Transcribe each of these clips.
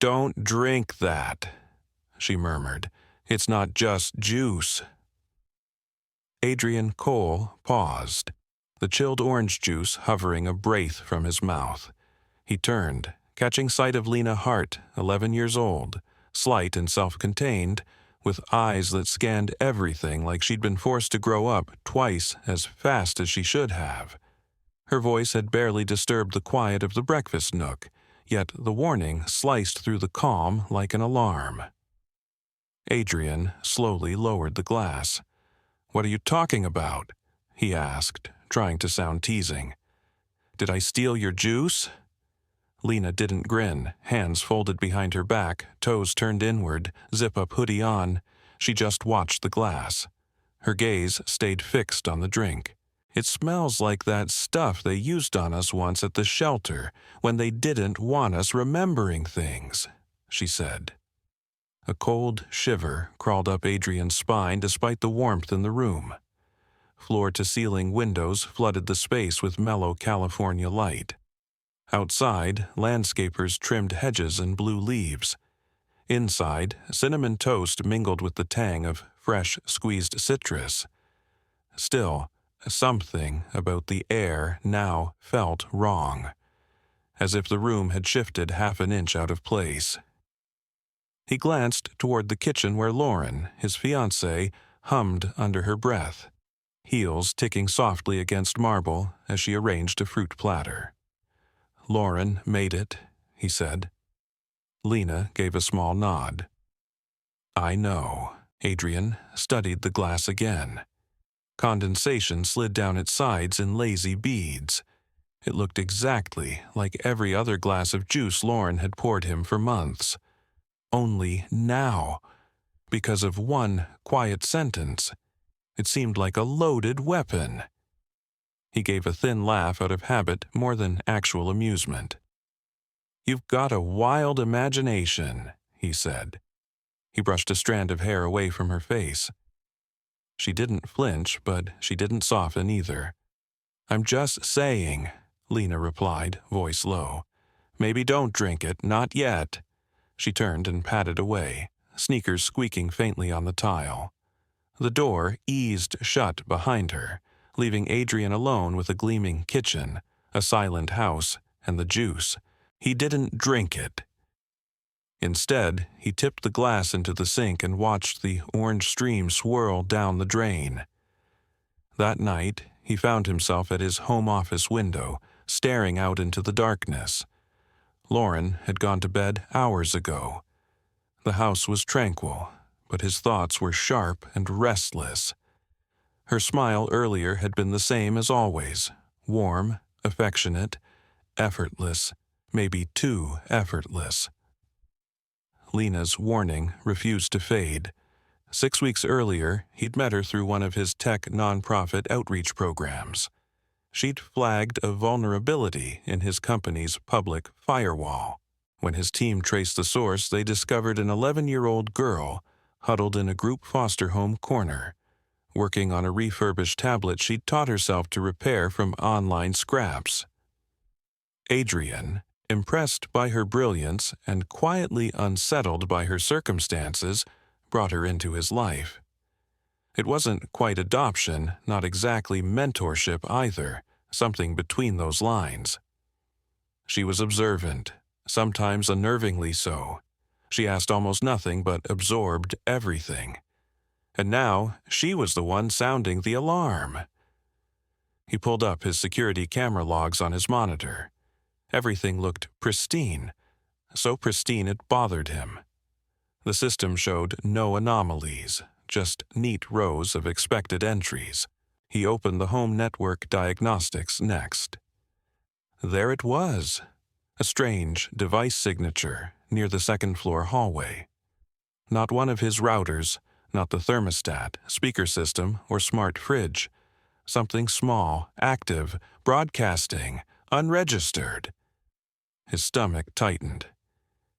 Don't drink that, she murmured. It's not just juice. Adrian Cole paused, the chilled orange juice hovering a breath from his mouth. He turned, catching sight of Lena Hart, 11 years old, slight and self-contained, with eyes that scanned everything like she'd been forced to grow up twice as fast as she should have. Her voice had barely disturbed the quiet of the breakfast nook, yet the warning sliced through the calm like an alarm. Adrian slowly lowered the glass. "What are you talking about?" he asked, trying to sound teasing. "Did I steal your juice?" Lena didn't grin, hands folded behind her back, toes turned inward, zip-up hoodie on. She just watched the glass. Her gaze stayed fixed on the drink. "It smells like that stuff they used on us once at the shelter when they didn't want us remembering things," she said. A cold shiver crawled up Adrian's spine despite the warmth in the room. Floor-to-ceiling windows flooded the space with mellow California light. Outside, landscapers trimmed hedges and blue leaves. Inside, cinnamon toast mingled with the tang of fresh squeezed citrus. Still, something about the air now felt wrong, as if the room had shifted half an inch out of place. He glanced toward the kitchen where Lauren, his fiancée, hummed under her breath, heels ticking softly against marble as she arranged a fruit platter. "Lauren made it," he said. Lena gave a small nod. "I know." Adrian studied the glass again. Condensation slid down its sides in lazy beads. It looked exactly like every other glass of juice Lauren had poured him for months. Only now, because of one quiet sentence, it seemed like a loaded weapon. He gave a thin laugh out of habit more than actual amusement. "You've got a wild imagination," he said. He brushed a strand of hair away from her face. She didn't flinch, but she didn't soften either. "I'm just saying," Lena replied, voice low. "Maybe don't drink it, not yet." She turned and padded away, sneakers squeaking faintly on the tile. The door eased shut behind her, leaving Adrian alone with a gleaming kitchen, a silent house, and the juice. He didn't drink it. Instead, he tipped the glass into the sink and watched the orange stream swirl down the drain. That night, he found himself at his home office window, staring out into the darkness. Lauren had gone to bed hours ago. The house was tranquil, but his thoughts were sharp and restless. Her smile earlier had been the same as always, warm, affectionate, effortless, maybe too effortless. Lena's warning refused to fade. 6 weeks earlier, he'd met her through one of his tech nonprofit outreach programs. She'd flagged a vulnerability in his company's public firewall. When his team traced the source, they discovered an 11-year-old girl huddled in a group foster home corner, working on a refurbished tablet she'd taught herself to repair from online scraps. Adrian, impressed by her brilliance and quietly unsettled by her circumstances, brought her into his life. It wasn't quite adoption, not exactly mentorship either, something between those lines. She was observant, sometimes unnervingly so. She asked almost nothing but absorbed everything. And now she was the one sounding the alarm. He pulled up his security camera logs on his monitor. Everything looked pristine, so pristine it bothered him. The system showed no anomalies, just neat rows of expected entries. He opened the home network diagnostics next. There it was, a strange device signature near the second-floor hallway. Not one of his routers, not the thermostat, speaker system, or smart fridge. Something small, active, broadcasting, unregistered. His stomach tightened.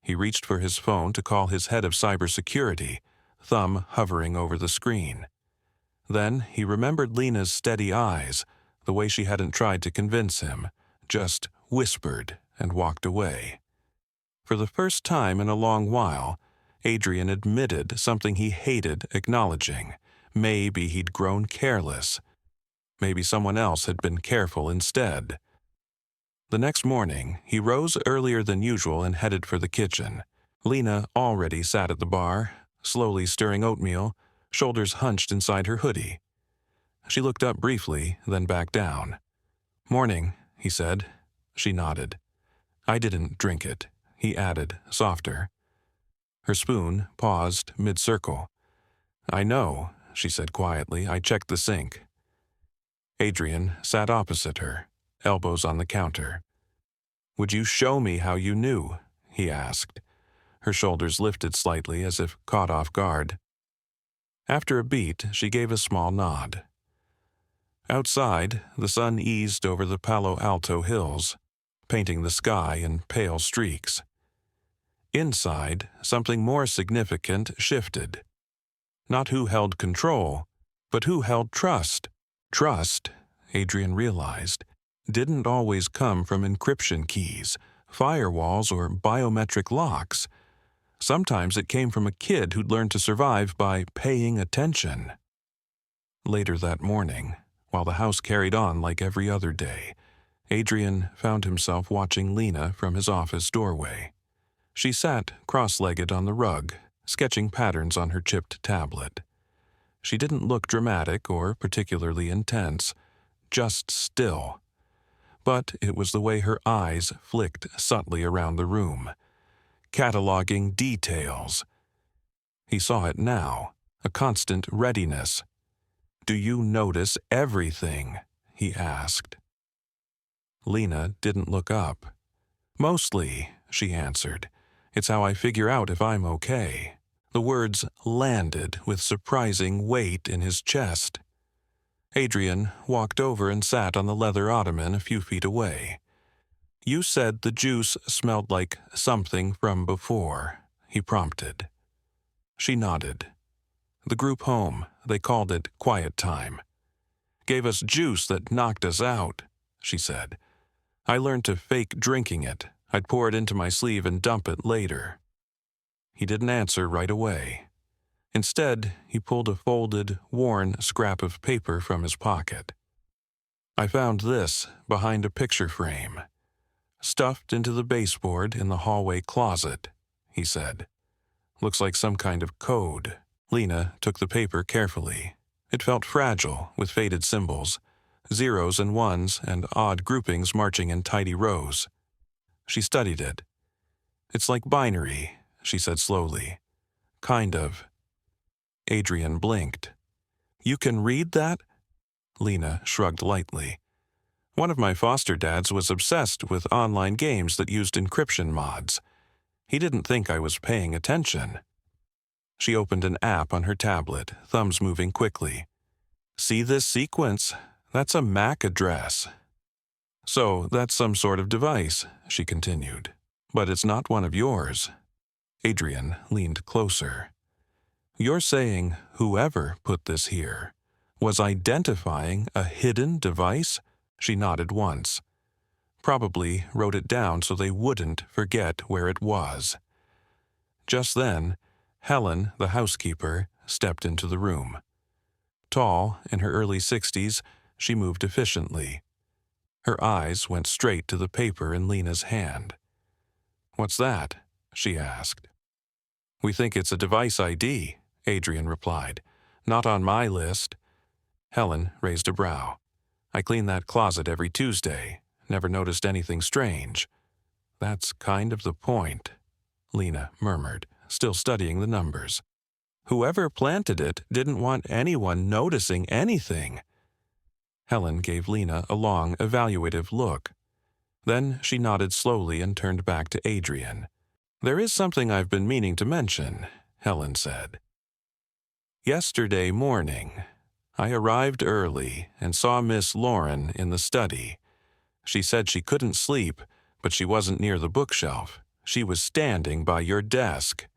He reached for his phone to call his head of cybersecurity, thumb hovering over the screen. Then he remembered Lena's steady eyes, the way she hadn't tried to convince him, just whispered and walked away. For the first time in a long while, Adrian admitted something he hated acknowledging. Maybe he'd grown careless. Maybe someone else had been careful instead. The next morning, he rose earlier than usual and headed for the kitchen. Lena already sat at the bar, slowly stirring oatmeal, shoulders hunched inside her hoodie. She looked up briefly, then back down. "Morning," he said. She nodded. "I didn't drink it," he added, softer. Her spoon paused mid-circle. "I know," she said quietly. "I checked the sink." Adrian sat opposite her, elbows on the counter. "Would you show me how you knew?" he asked. Her shoulders lifted slightly as if caught off guard. After a beat, she gave a small nod. Outside, the sun eased over the Palo Alto hills, painting the sky in pale streaks. Inside, something more significant shifted. Not who held control, but who held trust. Trust, Adrian realized, didn't always come from encryption keys, firewalls, or biometric locks. Sometimes it came from a kid who'd learned to survive by paying attention. Later that morning, while the house carried on like every other day, Adrian found himself watching Lena from his office doorway. She sat cross-legged on the rug, sketching patterns on her chipped tablet. She didn't look dramatic or particularly intense, just still. But it was the way her eyes flicked subtly around the room, cataloging details. He saw it now, a constant readiness. "Do you notice everything?" he asked. Lena didn't look up. "Mostly," she answered. "It's how I figure out if I'm okay." The words landed with surprising weight in his chest. Adrian walked over and sat on the leather ottoman a few feet away. "You said the juice smelled like something from before," he prompted. She nodded. "The group home, they called it quiet time. Gave us juice that knocked us out," she said. "I learned to fake drinking it. I'd pour it into my sleeve and dump it later." He didn't answer right away. Instead, he pulled a folded, worn scrap of paper from his pocket. "I found this behind a picture frame, stuffed into the baseboard in the hallway closet," he said. "Looks like some kind of code." Lena took the paper carefully. It felt fragile, with faded symbols, zeros and ones and odd groupings marching in tidy rows. She studied it. "It's like binary," she said slowly. "Kind of." Adrian blinked. "You can read that?" Lena shrugged lightly. "One of my foster dads was obsessed with online games that used encryption mods. He didn't think I was paying attention." She opened an app on her tablet, thumbs moving quickly. "See this sequence? That's a MAC address." "So that's some sort of device," she continued. "But it's not one of yours." Adrian leaned closer. "You're saying whoever put this here was identifying a hidden device?" She nodded once. "Probably wrote it down so they wouldn't forget where it was." Just then, Helen, the housekeeper, stepped into the room. Tall, in her early 60s, she moved efficiently. Her eyes went straight to the paper in Lena's hand. "What's that?" she asked. "We think it's a device ID," Adrian replied. "Not on my list." Helen raised a brow. "I clean that closet every Tuesday. Never noticed anything strange." "That's kind of the point," Lena murmured, still studying the numbers. "Whoever planted it didn't want anyone noticing anything." Helen gave Lena a long, evaluative look. Then she nodded slowly and turned back to Adrian. "There is something I've been meaning to mention," Helen said. "Yesterday morning, I arrived early and saw Miss Lauren in the study. She said she couldn't sleep, but she wasn't near the bookshelf. She was standing by your desk."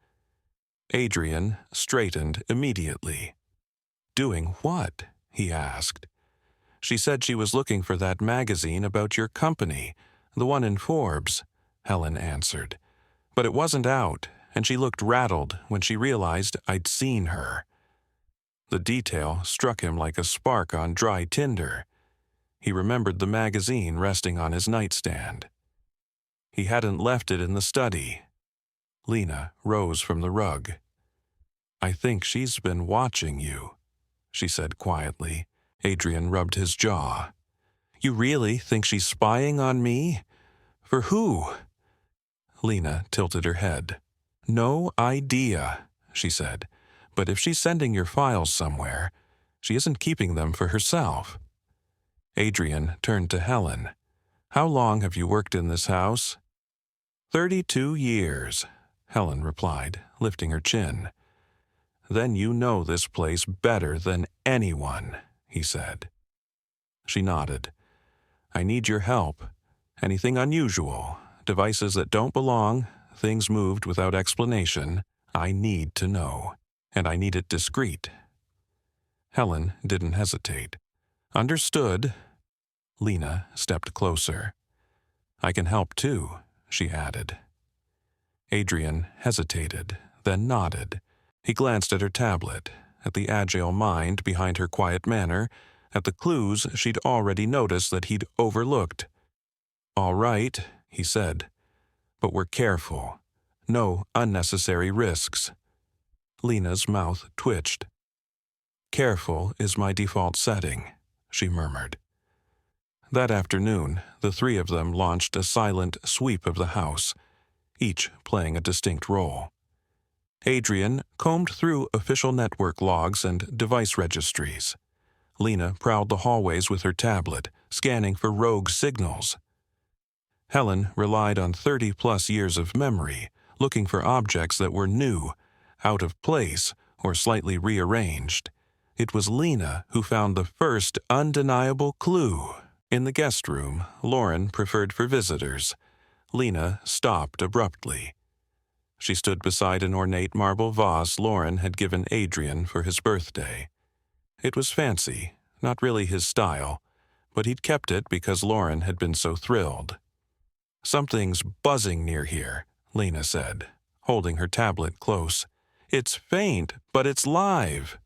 Adrian straightened immediately. "Doing what?" he asked. "She said she was looking for that magazine about your company, the one in Forbes," Helen answered. But it wasn't out, and she looked rattled when she realized I'd seen her. The detail struck him like a spark on dry tinder. He remembered the magazine resting on his nightstand. He hadn't left it in the study. Lena rose from the rug. "I think she's been watching you," she said quietly. Adrian rubbed his jaw. "You really think she's spying on me? For who?" Lena tilted her head. "No idea," she said. "But if she's sending your files somewhere, she isn't keeping them for herself." Adrian turned to Helen. "How long have you worked in this house?" 32 years, Helen replied, lifting her chin. "Then you know this place better than anyone," he said. She nodded. "I need your help. Anything unusual, devices that don't belong, things moved without explanation, I need to know. And I need it discreet." Helen didn't hesitate. "Understood." Lena stepped closer. "I can help too," she added. Adrian hesitated, then nodded. He glanced at her tablet, at the agile mind behind her quiet manner, at the clues she'd already noticed that he'd overlooked. "All right," he said, "but we're careful. No unnecessary risks." Lena's mouth twitched. "Careful is my default setting," she murmured. That afternoon, the three of them launched a silent sweep of the house, each playing a distinct role. Adrian combed through official network logs and device registries. Lena prowled the hallways with her tablet, scanning for rogue signals. Helen relied on 30-plus years of memory, looking for objects that were new, out of place, or slightly rearranged. It was Lena who found the first undeniable clue. In the guest room, Lauren preferred for visitors. Lena stopped abruptly. She stood beside an ornate marble vase Lauren had given Adrian for his birthday. It was fancy, not really his style, but he'd kept it because Lauren had been so thrilled. "Something's buzzing near here," Lena said, holding her tablet close. "It's faint, but it's live."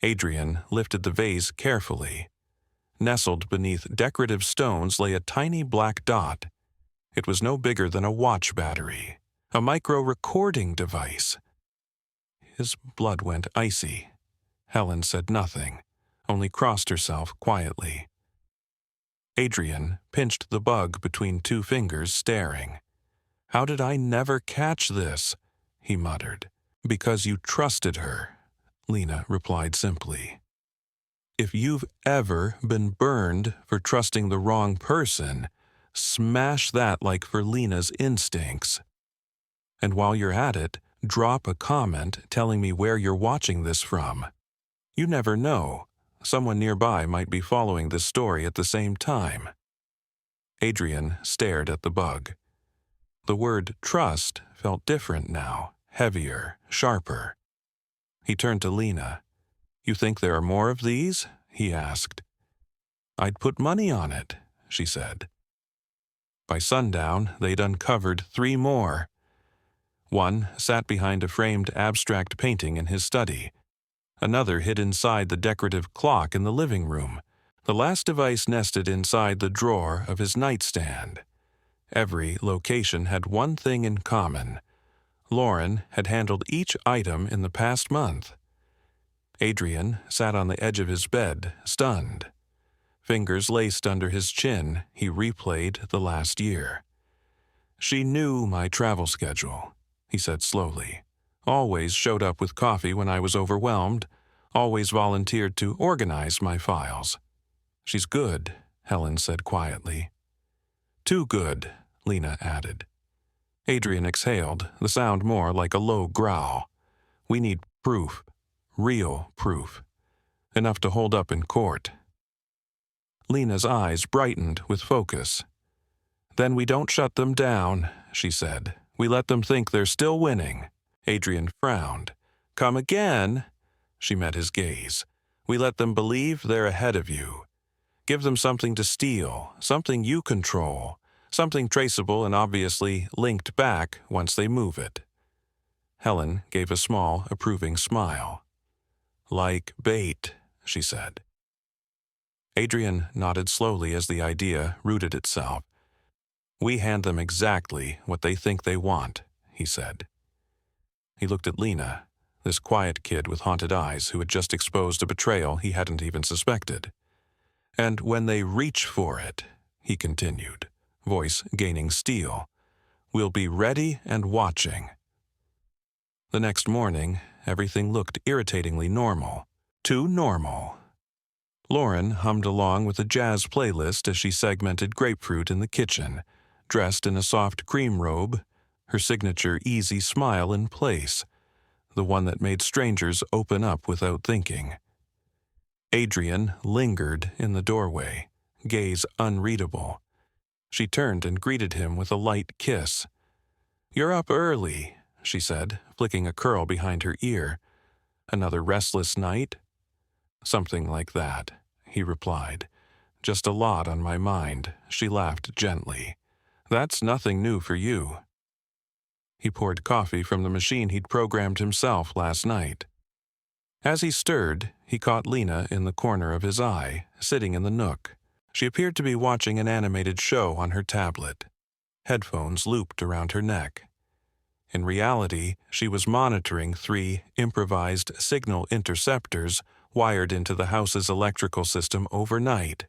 Adrian lifted the vase carefully. Nestled beneath decorative stones lay a tiny black dot. It was no bigger than a watch battery, a micro-recording device. His blood went icy. Helen said nothing, only crossed herself quietly. Adrian pinched the bug between two fingers, staring. "How did I never catch this?" he muttered. "Because you trusted her," Lena replied simply. "If you've ever been burned for trusting the wrong person, smash that like for Lena's instincts. And while you're at it, drop a comment telling me where you're watching this from. You never know. Someone nearby might be following this story at the same time." Adrian stared at the bug. The word trust felt different now, heavier, sharper. He turned to Lena. "You think there are more of these?" he asked. "I'd put money on it," she said. By sundown, they'd uncovered 3 more. One sat behind a framed abstract painting in his study. Another hid inside the decorative clock in the living room. The last device nested inside the drawer of his nightstand. Every location had one thing in common. Lauren had handled each item in the past month. Adrian sat on the edge of his bed, stunned. Fingers laced under his chin, he replayed the last year. "She knew my travel schedule," he said slowly. "Always showed up with coffee when I was overwhelmed. Always volunteered to organize my files." "She's good," Helen said quietly. "Too good," Lena added. Adrian exhaled, the sound more like a low growl. "We need proof. Real proof. Enough to hold up in court." Lena's eyes brightened with focus. "Then we don't shut them down," she said. "We let them think they're still winning." Adrian frowned. "Come again?" She met his gaze. "We let them believe they're ahead of you. Give them something to steal, something you control, Something traceable and obviously linked back once they move it. Helen gave a small, approving smile. Like bait, she said. Adrian nodded slowly as the idea rooted itself. We hand them exactly what they think they want, he said. He looked at Lena, this quiet kid with haunted eyes who had just exposed a betrayal he hadn't even suspected. And when they reach for it, he continued, voice gaining steel, we'll be ready and watching. The next morning, everything looked irritatingly normal. Too normal. Lauren hummed along with a jazz playlist as she segmented grapefruit in the kitchen, dressed in a soft cream robe, her signature easy smile in place, the one that made strangers open up without thinking. Adrian lingered in the doorway, gaze unreadable. She turned and greeted him with a light kiss. You're up early, she said, flicking a curl behind her ear. Another restless night? Something like that, he replied. Just a lot on my mind, she laughed gently. That's nothing new for you. He poured coffee from the machine he'd programmed himself last night. As he stirred, he caught Lena in the corner of his eye, sitting in the nook. She appeared to be watching an animated show on her tablet, headphones looped around her neck. In reality, she was monitoring 3 improvised signal interceptors wired into the house's electrical system overnight.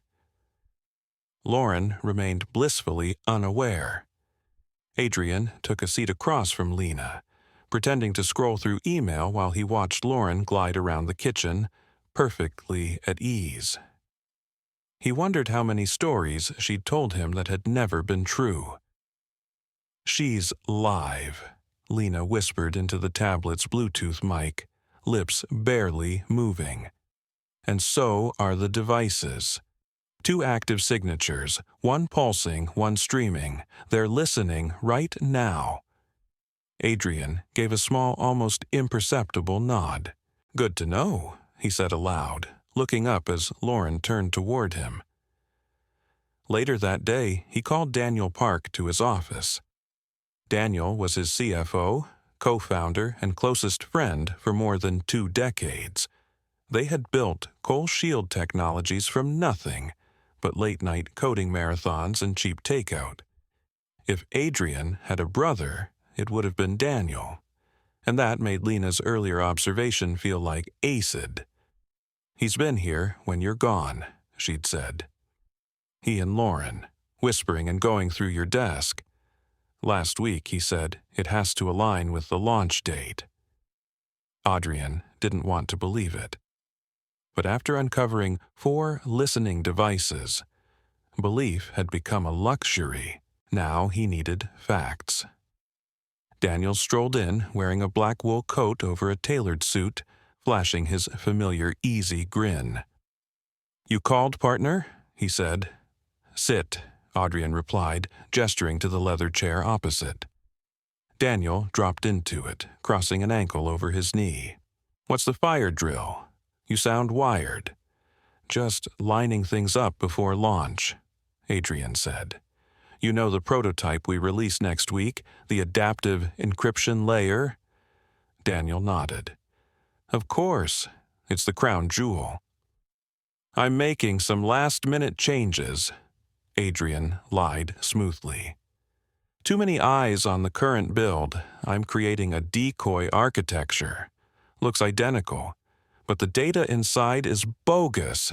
Lauren remained blissfully unaware. Adrian took a seat across from Lena, pretending to scroll through email while he watched Lauren glide around the kitchen, perfectly at ease. He wondered how many stories she'd told him that had never been true. She's live, Lena whispered into the tablet's Bluetooth mic, lips barely moving. And so are the devices. 2 active signatures, one pulsing, one streaming. They're listening right now. Adrian gave a small, almost imperceptible nod. Good to know, he said aloud, looking up as Lauren turned toward him. Later that day, he called Daniel Park to his office. Daniel was his CFO, co-founder, and closest friend for more than 2 decades. They had built Cole Shield Technologies from nothing but late-night coding marathons and cheap takeout. If Adrian had a brother, it would have been Daniel, and that made Lena's earlier observation feel like acid. He's been here when you're gone, she'd said. He and Lauren, whispering and going through your desk. Last week, he said, it has to align with the launch date. Adrian didn't want to believe it. But after uncovering 4 listening devices, belief had become a luxury. Now he needed facts. Daniel strolled in, wearing a black wool coat over a tailored suit, flashing his familiar easy grin. You called, partner? He said. Sit, Adrian replied, gesturing to the leather chair opposite. Daniel dropped into it, crossing an ankle over his knee. What's the fire drill? You sound wired. Just lining things up before launch, Adrian said. You know the prototype we release next week, the adaptive encryption layer? Daniel nodded. Of course, it's the crown jewel. I'm making some last-minute changes, Adrian lied smoothly. Too many eyes on the current build. I'm creating a decoy architecture. Looks identical, but the data inside is bogus.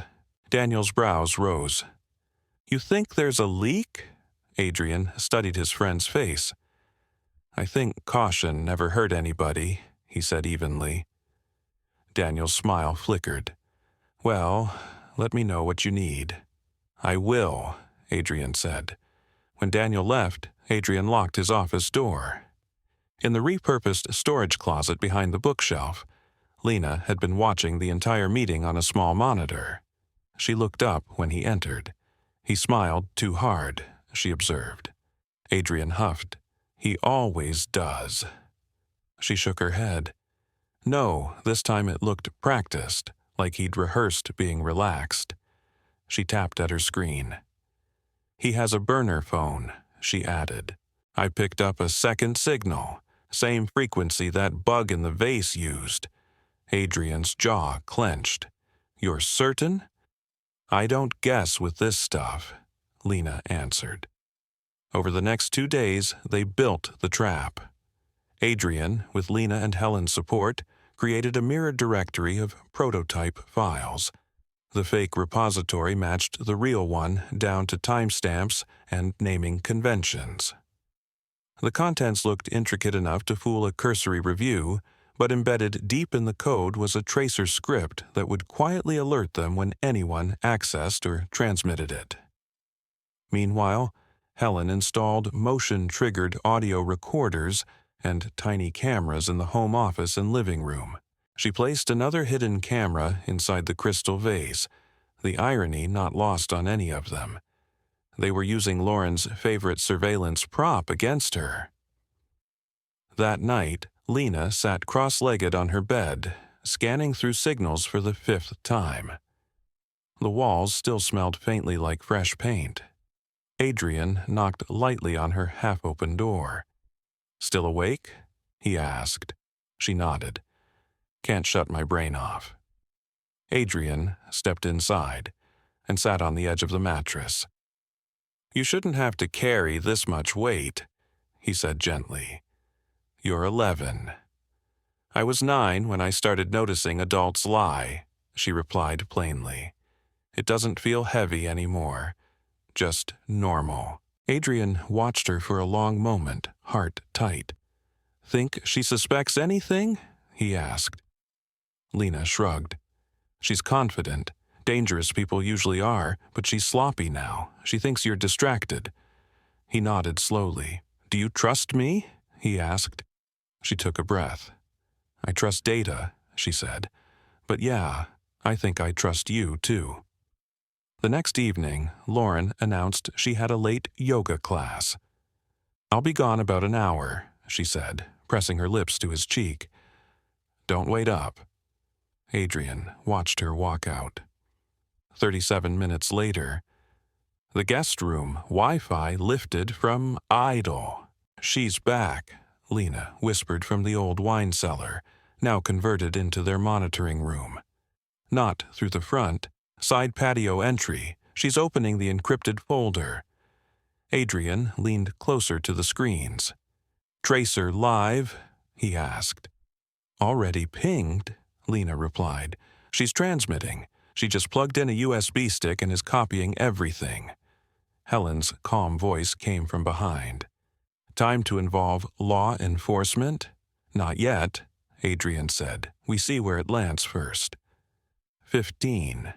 Daniel's brows rose. You think there's a leak? Adrian studied his friend's face. I think caution never hurt anybody, he said evenly. Daniel's smile flickered. Well, let me know what you need. I will, Adrian said. When Daniel left, Adrian locked his office door. In the repurposed storage closet behind the bookshelf, Lena had been watching the entire meeting on a small monitor. She looked up when he entered. He smiled too hard, she observed. Adrian huffed. He always does. She shook her head. No, this time it looked practiced, like he'd rehearsed being relaxed. She tapped at her screen. He has a burner phone, she added. I picked up a second signal, same frequency that bug in the vase used. Adrian's jaw clenched. You're certain? I don't guess with this stuff, Lena answered. Over the next 2 days, they built the trap. Adrian, with Lena and Helen's support, created a mirror directory of prototype files. The fake repository matched the real one down to timestamps and naming conventions. The contents looked intricate enough to fool a cursory review, but embedded deep in the code was a tracer script that would quietly alert them when anyone accessed or transmitted it. Meanwhile, Helen installed motion-triggered audio recorders and tiny cameras in the home office and living room. She placed another hidden camera inside the crystal vase, the irony not lost on any of them. They were using Lauren's favorite surveillance prop against her. That night, Lena sat cross-legged on her bed, scanning through signals for the 5th time. The walls still smelled faintly like fresh paint. Adrian knocked lightly on her half-open door. "Still awake?" he asked. She nodded. "Can't shut my brain off." Adrian stepped inside and sat on the edge of the mattress. "You shouldn't have to carry this much weight," he said gently. "You're 11. "I was 9 when I started noticing adults lie," she replied plainly. "It doesn't feel heavy anymore. Just normal." Adrian watched her for a long moment, heart tight. "Think she suspects anything?" he asked. Lena shrugged. "She's confident. Dangerous people usually are, but she's sloppy now. She thinks you're distracted." He nodded slowly. "Do you trust me?" he asked. She took a breath. "I trust Data," she said. "But yeah, I think I trust you too." The next evening, Lauren announced she had a late yoga class. "I'll be gone about an hour," she said, pressing her lips to his cheek. "Don't wait up." Adrian watched her walk out. 37 minutes later, the guest room Wi-Fi lifted from idle. "She's back," Lena whispered from the old wine cellar, now converted into their monitoring room. "Not through the front. Side patio entry. She's opening the encrypted folder." Adrian leaned closer to the screens. "Tracer live?" he asked. "Already pinged," Lena replied. "She's transmitting. She just plugged in a USB stick and is copying everything." Helen's calm voice came from behind. "Time to involve law enforcement?" "Not yet," Adrian said. "We see where it lands first." 15.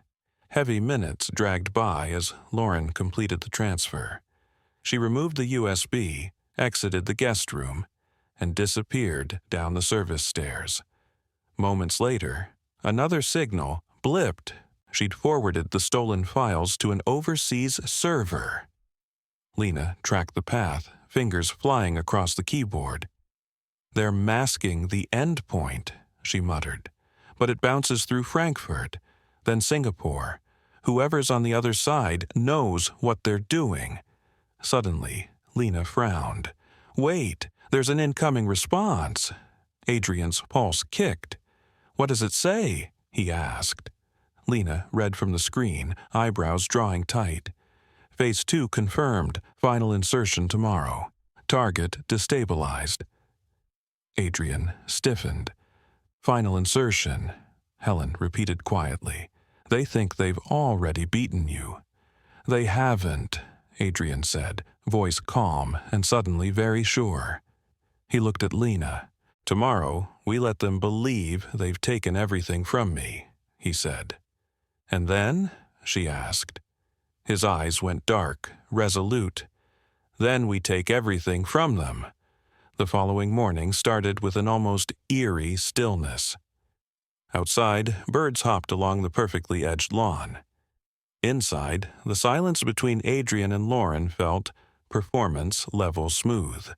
Heavy minutes dragged by as Lauren completed the transfer. She removed the USB, exited the guest room, and disappeared down the service stairs. Moments later, another signal blipped. She'd forwarded the stolen files to an overseas server. Lena tracked the path, fingers flying across the keyboard. "They're masking the endpoint," she muttered. "But it bounces through Frankfurt, then Singapore. Whoever's on the other side knows what they're doing." Suddenly, Lena frowned. "Wait, there's an incoming response." Adrian's pulse kicked. "What does it say?" he asked. Lena read from the screen, eyebrows drawing tight. "Phase 2 confirmed. Final insertion tomorrow. Target destabilized." Adrian stiffened. "Final insertion," Helen repeated quietly. "They think they've already beaten you." "They haven't," Adrian said, voice calm and suddenly very sure. He looked at Lena. "Tomorrow, we let them believe they've taken everything from me," he said. "And then?" she asked. His eyes went dark, resolute. "Then we take everything from them." The following morning started with an almost eerie stillness. Outside, birds hopped along the perfectly edged lawn. Inside, the silence between Adrian and Lauren felt performance level smooth.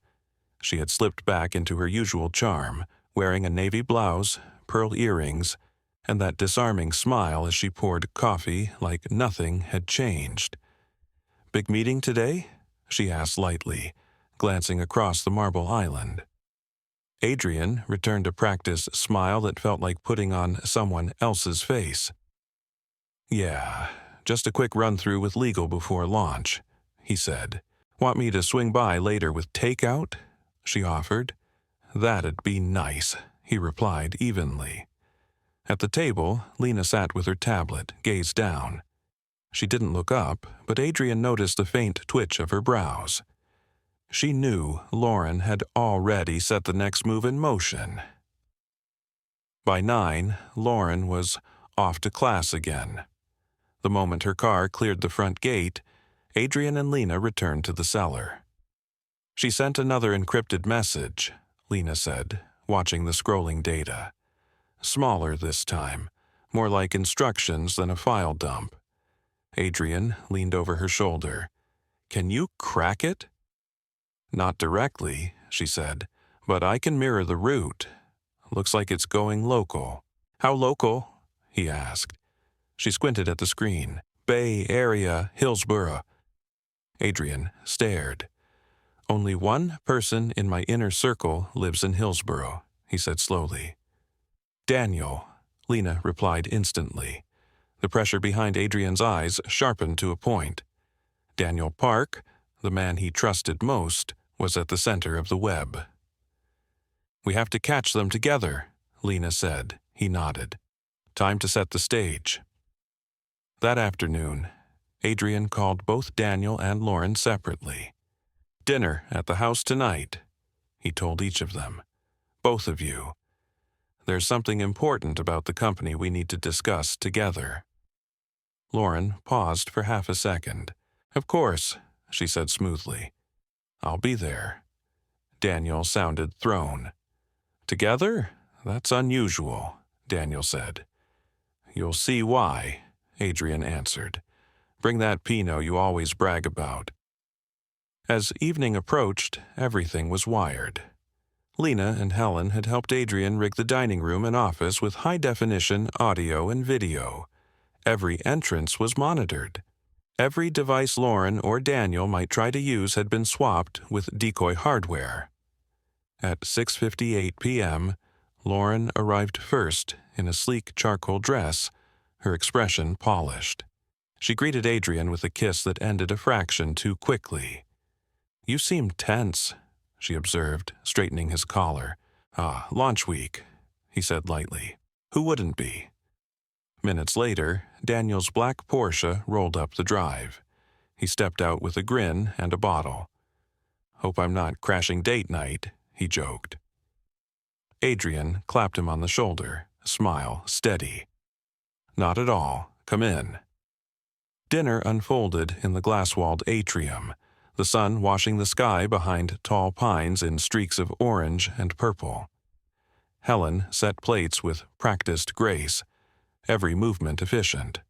She had slipped back into her usual charm, wearing a navy blouse, pearl earrings, and that disarming smile as she poured coffee like nothing had changed. "Big meeting today?" she asked lightly, glancing across the marble island. Adrian returned a practiced smile that felt like putting on someone else's face. "Yeah, just a quick run-through with legal before launch," he said. "Want me to swing by later with takeout?" she offered. "That'd be nice," he replied evenly. At the table, Lena sat with her tablet, gaze down. She didn't look up, but Adrian noticed the faint twitch of her brows. She knew Lauren had already set the next move in motion. By 9, Lauren was off to class again. The moment her car cleared the front gate, Adrian and Lena returned to the cellar. "She sent another encrypted message," Lena said, watching the scrolling data. "Smaller this time, more like instructions than a file dump." Adrian leaned over her shoulder. "Can you crack it?" "Not directly," she said, "but I can mirror the route. Looks like it's going local." "How local?" he asked. She squinted at the screen. "Bay Area, Hillsborough." Adrian stared. "Only one person in my inner circle lives in Hillsborough," he said slowly. "Daniel," Lena replied instantly. The pressure behind Adrian's eyes sharpened to a point. Daniel Park, the man he trusted most, was at the center of the web. "We have to catch them together," Lena said. He nodded. "Time to set the stage." That afternoon, Adrian called both Daniel and Lauren separately. "Dinner at the house tonight," he told each of them. "Both of you. There's something important about the company we need to discuss together." Lauren paused for half a second. "Of course," she said smoothly. "I'll be there." Daniel sounded thrown. "Together? That's unusual," Daniel said. "You'll see why," Adrian answered. "Bring that Pinot you always brag about." As evening approached, everything was wired. Lena and Helen had helped Adrian rig the dining room and office with high-definition audio and video. Every entrance was monitored. Every device Lauren or Daniel might try to use had been swapped with decoy hardware. At 6:58 p.m., Lauren arrived first in a sleek charcoal dress, her expression polished. She greeted Adrian with a kiss that ended a fraction too quickly. "You seem tense," she observed, straightening his collar. Launch week," he said lightly. "Who wouldn't be?" Minutes later, Daniel's black Porsche rolled up the drive. He stepped out with a grin and a bottle. "Hope I'm not crashing date night," he joked. Adrian clapped him on the shoulder, smile steady. "Not at all. Come in." Dinner unfolded in the glass-walled atrium, the sun washing the sky behind tall pines in streaks of orange and purple. Helen set plates with practiced grace, every movement efficient.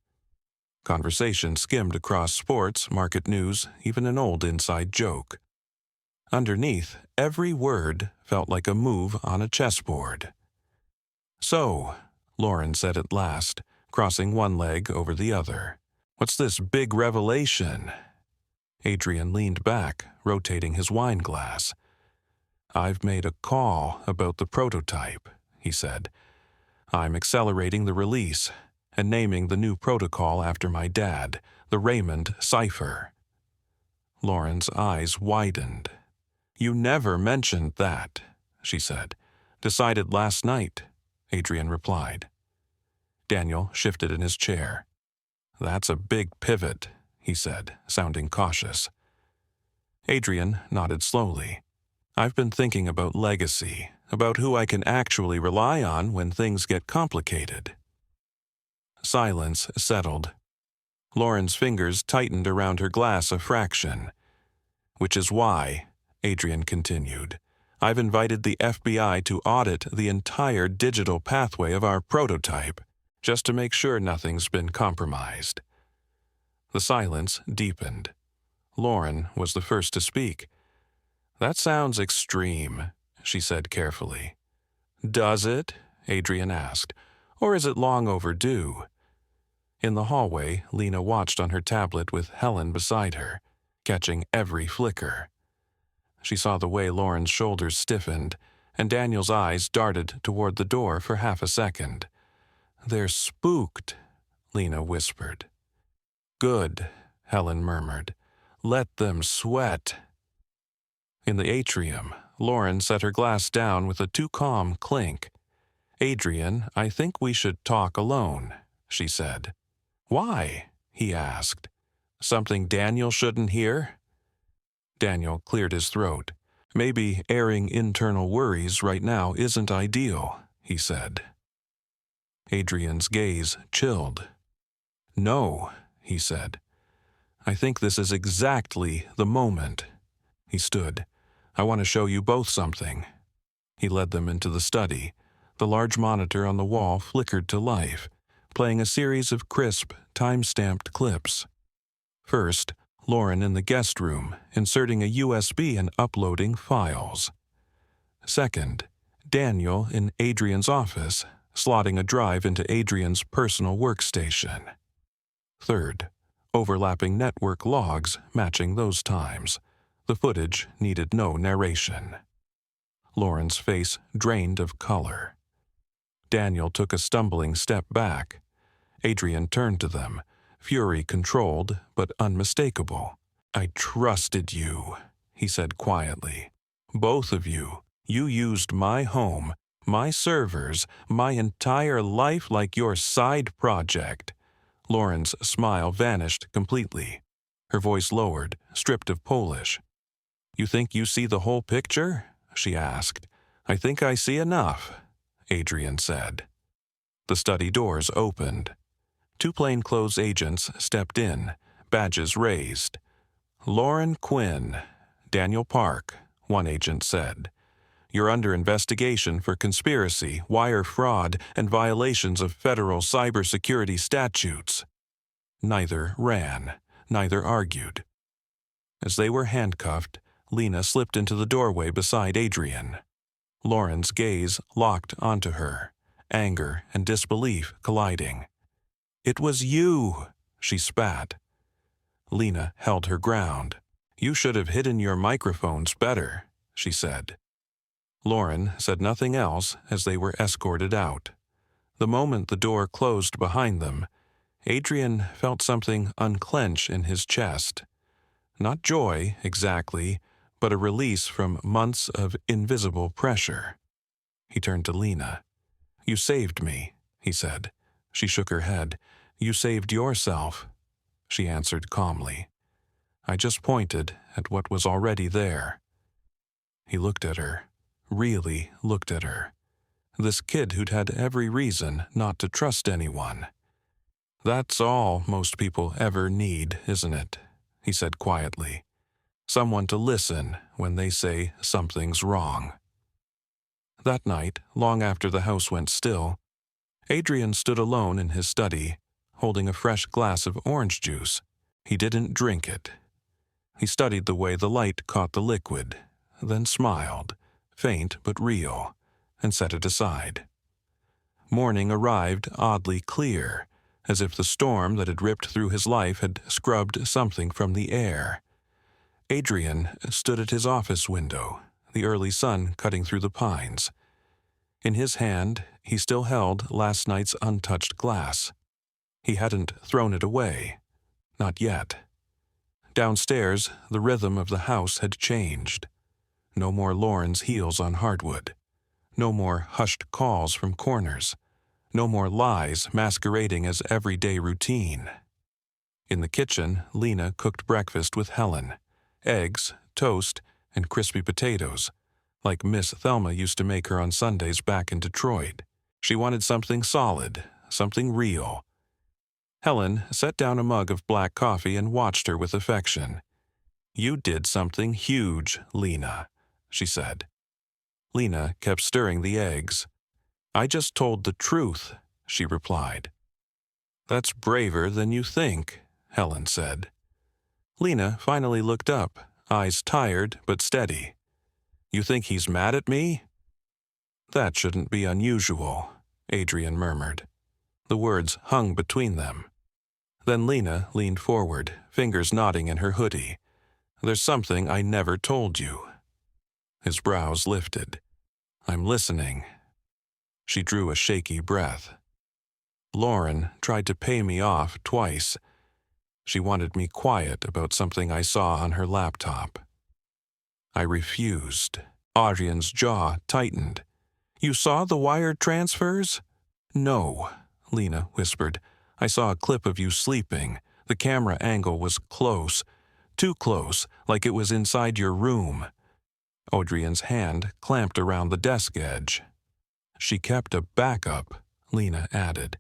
Conversation skimmed across sports, market news, even an old inside joke. Underneath, every word felt like a move on a chessboard. "So," Lauren said at last, crossing one leg over the other, "what's this big revelation?" Adrian leaned back, rotating his wine glass. "I've made a call about the prototype," he said. "I'm accelerating the release and naming the new protocol after my dad, the Raymond cipher." Lauren's eyes widened. "You never mentioned that," she said. "Decided last night," Adrian replied. Daniel shifted in his chair. "That's a big pivot," he said, sounding cautious. Adrian nodded slowly. "I've been thinking about legacy, about who I can actually rely on when things get complicated." Silence settled. Lauren's fingers tightened around her glass a fraction. "Which is why," Adrian continued, "I've invited the FBI to audit the entire digital pathway of our prototype, just to make sure nothing's been compromised." The silence deepened. Lauren was the first to speak. "That sounds extreme," she said carefully. "Does it?" Adrian asked. "Or is it long overdue?" In the hallway, Lena watched on her tablet with Helen beside her. catching every flicker. She saw the way Lauren's shoulders stiffened, and Daniel's eyes darted toward the door for half a second. "They're spooked," Lena whispered. "Good," Helen murmured. "Let them sweat." In the atrium, Lauren set her glass down with a too-calm clink. "Adrian, I think we should talk alone," she said. "Why?" he asked. "Something Daniel shouldn't hear?" Daniel cleared his throat. "Maybe airing internal worries right now isn't ideal," he said. Adrian's gaze chilled. "No," he said. "I think this is exactly the moment." He stood. "I want to show you both something." He led them into the study. The large monitor on the wall flickered to life, playing a series of crisp, time-stamped clips. First, Lauren in the guest room, inserting a USB and uploading files. Second, Daniel in Adrian's office, slotting a drive into Adrian's personal workstation. Third, overlapping network logs matching those times. The footage needed no narration. Lauren's face drained of color. Daniel took a stumbling step back. Adrian turned to them, fury controlled but unmistakable. "I trusted you," he said quietly. "Both of you. You used my home, my servers, my entire life like your side project." Lauren's smile vanished completely. Her voice lowered, stripped of Polish. "You think you see the whole picture?" she asked. "I think I see enough," Adrian said. The study doors opened. Two plainclothes agents stepped in, badges raised. "Lauren Quinn, Daniel Park," one agent said. "You're under investigation for conspiracy, wire fraud, and violations of federal cybersecurity statutes." Neither ran, neither argued. As they were handcuffed, Lena slipped into the doorway beside Adrian. Lauren's gaze locked onto her, anger and disbelief colliding. "It was you," she spat. Lena held her ground. "You should have hidden your microphones better," she said. Lauren said nothing else as they were escorted out. The moment the door closed behind them, Adrian felt something unclench in his chest. Not joy, exactly, but a release from months of invisible pressure. He turned to Lena. "You saved me," he said. She shook her head. "You saved yourself," she answered calmly. "I just pointed at what was already there." He looked at her, really looked at her. This kid who'd had every reason not to trust anyone. "That's all most people ever need, isn't it?" he said quietly. "Someone to listen when they say something's wrong." That night, long after the house went still, Adrian stood alone in his study, holding a fresh glass of orange juice. He didn't drink it. He studied the way the light caught the liquid, then smiled, faint but real, and set it aside. Morning arrived oddly clear, as if the storm that had ripped through his life had scrubbed something from the air. Adrian stood at his office window, the early sun cutting through the pines. In his hand, he still held last night's untouched glass. He hadn't thrown it away. Not yet. Downstairs, the rhythm of the house had changed. No more Lauren's heels on hardwood. No more hushed calls from corners. No more lies masquerading as everyday routine. In the kitchen, Lena cooked breakfast with Helen. Eggs, toast, and crispy potatoes, like Miss Thelma used to make her on Sundays back in Detroit. She wanted something solid, something real. Helen set down a mug of black coffee and watched her with affection. "You did something huge, Lena," she said. Lena kept stirring the eggs. "I just told the truth," she replied. "That's braver than you think," Helen said. Lena finally looked up, eyes tired but steady. "You think he's mad at me?" "That shouldn't be unusual," Adrian murmured. The words hung between them. Then Lena leaned forward, fingers knotting in her hoodie. There's something I never told you." His brows lifted. "I'm listening." She drew a shaky breath. "Lauren tried to pay me off twice. She wanted me quiet about something I saw on her laptop. I refused." Adrian's jaw tightened. "You saw the wire transfers?" "No," Lena whispered. "I saw a clip of you sleeping. The camera angle was close. Too close, like it was inside your room." Adrian's hand clamped around the desk edge. "She kept a backup," Lena added.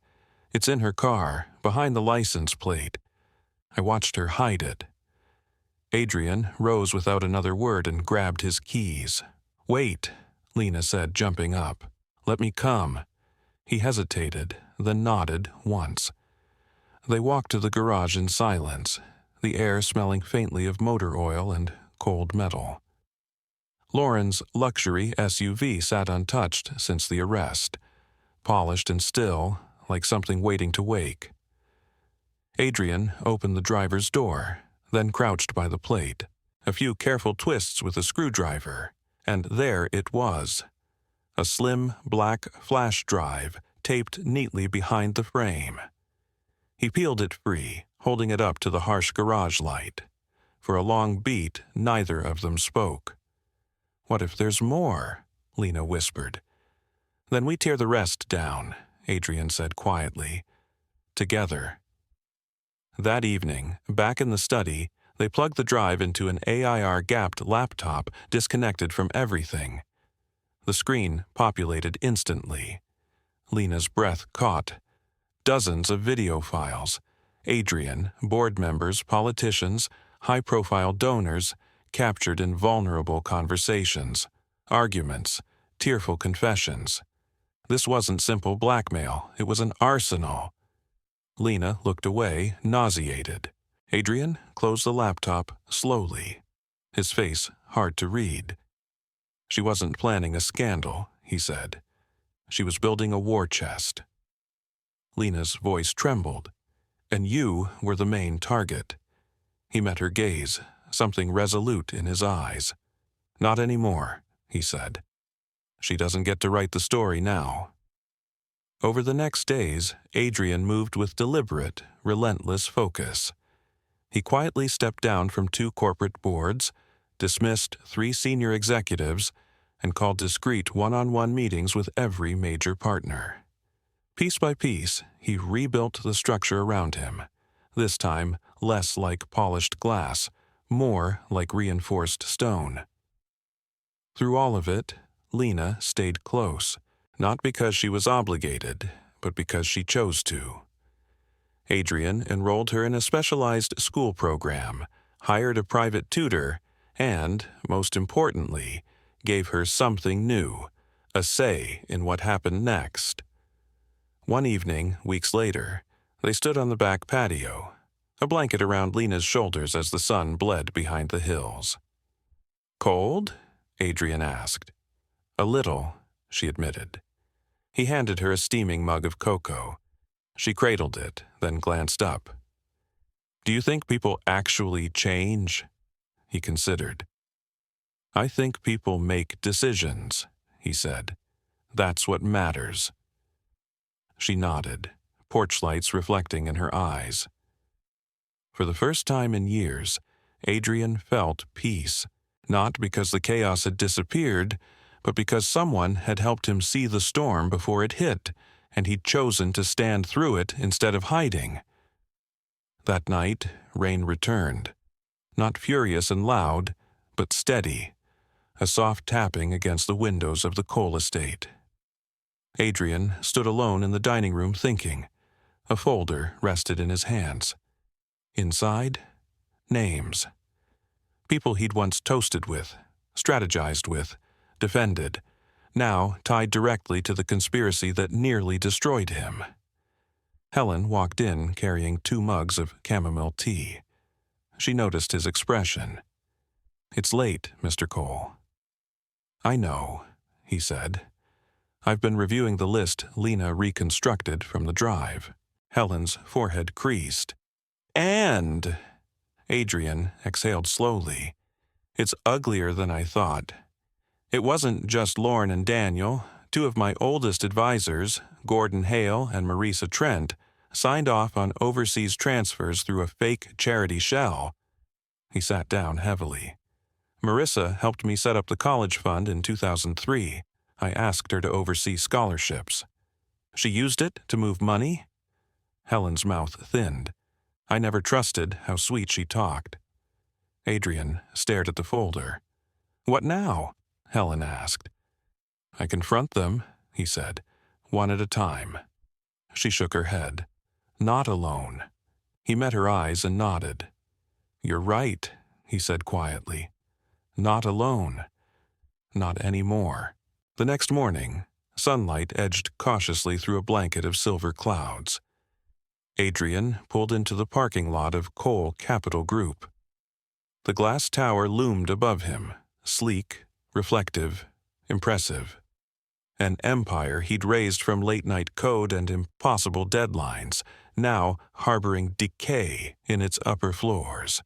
"It's in her car, behind the license plate. I watched her hide it." Adrian rose without another word and grabbed his keys. "Wait," Lena said, jumping up. "Let me come." He hesitated, then nodded once. They walked to the garage in silence, the air smelling faintly of motor oil and cold metal. Lauren's luxury SUV sat untouched since the arrest, polished and still, like something waiting to wake. Adrian opened the driver's door, then crouched by the plate. A few careful twists with a screwdriver, and there it was. A slim, black flash drive taped neatly behind the frame. He peeled it free, holding it up to the harsh garage light. For a long beat, neither of them spoke. "What if there's more?" Lena whispered. "Then we tear the rest down," Adrian said quietly. "Together." That evening, back in the study, they plugged the drive into an AIR-gapped laptop disconnected from everything. The screen populated instantly. Lena's breath caught. Dozens of video files. Adrian, board members, politicians, high-profile donors, captured in vulnerable conversations, arguments, tearful confessions. This wasn't simple blackmail. It was an arsenal. Lena looked away, nauseated. Adrian closed the laptop slowly, his face hard to read. "She wasn't planning a scandal," he said. "She was building a war chest." Lena's voice trembled. "And you were the main target." He met her gaze, something resolute in his eyes. "Not anymore," he said. "She doesn't get to write the story now." Over the next days, Adrian moved with deliberate, relentless focus. He quietly stepped down from 2 corporate boards, dismissed 3 senior executives, and called discreet one-on-one meetings with every major partner. Piece by piece, he rebuilt the structure around him, this time less like polished glass, more like reinforced stone. Through all of it, Lena stayed close, not because she was obligated, but because she chose to. Adrian enrolled her in a specialized school program, hired a private tutor, and, most importantly, gave her something new, a say in what happened next. One evening, weeks later, they stood on the back patio, a blanket around Lena's shoulders as the sun bled behind the hills. "Cold?" Adrian asked. "A little," she admitted. He handed her a steaming mug of cocoa. She cradled it, then glanced up. "Do you think people actually change?" He considered. "I think people make decisions," he said. "That's what matters." She nodded, porch lights reflecting in her eyes. For the first time in years, Adrian felt peace, not because the chaos had disappeared, but because someone had helped him see the storm before it hit, and he'd chosen to stand through it instead of hiding. That night, rain returned, not furious and loud, but steady, a soft tapping against the windows of the Cole estate. Adrian stood alone in the dining room thinking. A folder rested in his hands. Inside, names. People he'd once toasted with, strategized with, defended, now tied directly to the conspiracy that nearly destroyed him. Helen walked in carrying 2 mugs of chamomile tea. She noticed his expression. "It's late, Mr. Cole." "I know," he said. "I've been reviewing the list Lena reconstructed from the drive." Helen's forehead creased. "And," Adrian exhaled slowly. It's uglier than I thought. It wasn't just Lauren and Daniel. Two of my oldest advisors, Gordon Hale and Marisa Trent, signed off on overseas transfers through a fake charity shell. He sat down heavily. Marissa helped me set up the college fund in 2003. I asked her to oversee scholarships. She used it to move money? Helen's mouth thinned. I never trusted how sweet she talked. Adrian stared at the folder. What now? Helen asked. I confront them, he said, one at a time. She shook her head. Not alone. He met her eyes and nodded. You're right, he said quietly. Not alone. Not anymore. The next morning, sunlight edged cautiously through a blanket of silver clouds. Adrian pulled into the parking lot of Cole Capital Group. The glass tower loomed above him, sleek, reflective, impressive. An empire he'd raised from late-night code and impossible deadlines, now harboring decay in its upper floors.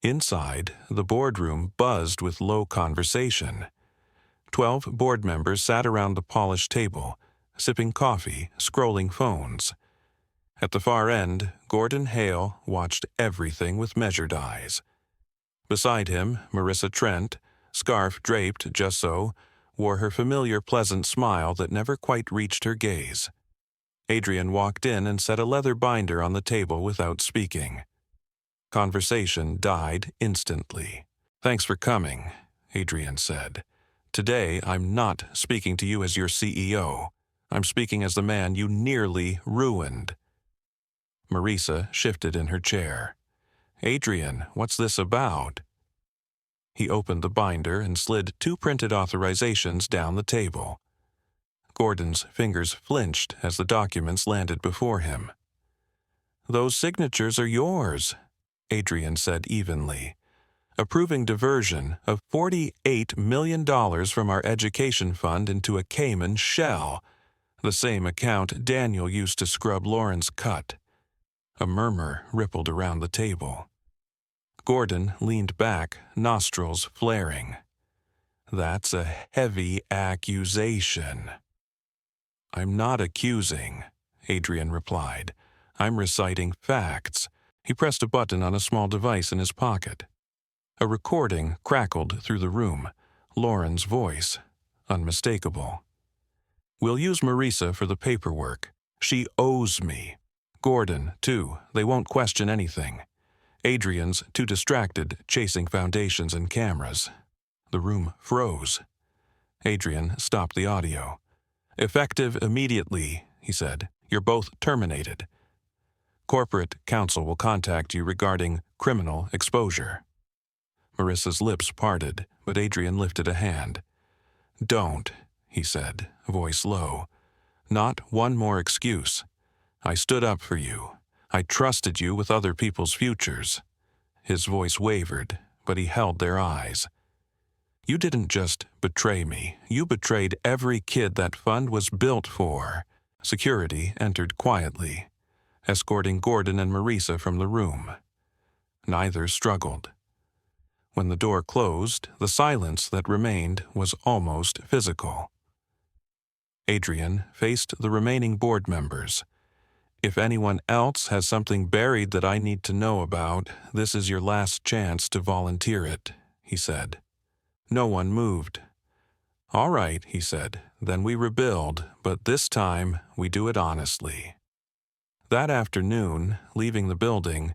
Inside, the boardroom buzzed with low conversation. 12 board members sat around the polished table, sipping coffee, scrolling phones. At the far end, Gordon Hale watched everything with measured eyes. Beside him, Marisa Trent, scarf draped just so, wore her familiar pleasant smile that never quite reached her gaze. Adrian walked in and set a leather binder on the table without speaking. Conversation died instantly. Thanks for coming, Adrian said. Today, I'm not speaking to you as your CEO. I'm speaking as the man you nearly ruined. Marisa shifted in her chair. Adrian, what's this about? He opened the binder and slid 2 printed authorizations down the table. Gordon's fingers flinched as the documents landed before him. Those signatures are yours, Adrian said evenly, approving diversion of $48 million from our education fund into a Cayman shell, the same account Daniel used to scrub Lauren's cut. A murmur rippled around the table. Gordon leaned back, nostrils flaring. That's a heavy accusation. I'm not accusing, Adrian replied. I'm reciting facts. He pressed a button on a small device in his pocket. A recording crackled through the room, Lauren's voice, unmistakable. We'll use Marisa for the paperwork. She owes me. Gordon, too. They won't question anything. Adrian's too distracted, chasing foundations and cameras. The room froze. Adrian stopped the audio. Effective immediately, he said. You're both terminated. Corporate counsel will contact you regarding criminal exposure. Marissa's lips parted, but Adrian lifted a hand. Don't, he said, voice low. Not one more excuse. I stood up for you. I trusted you with other people's futures. His voice wavered, but he held their eyes. You didn't just betray me. You betrayed every kid that fund was built for. Security entered quietly, escorting Gordon and Marisa from the room. Neither struggled. When the door closed, the silence that remained was almost physical. Adrian faced the remaining board members. If anyone else has something buried that I need to know about, this is your last chance to volunteer it, he said. No one moved. All right, he said, then we rebuild, but this time we do it honestly. That afternoon, leaving the building,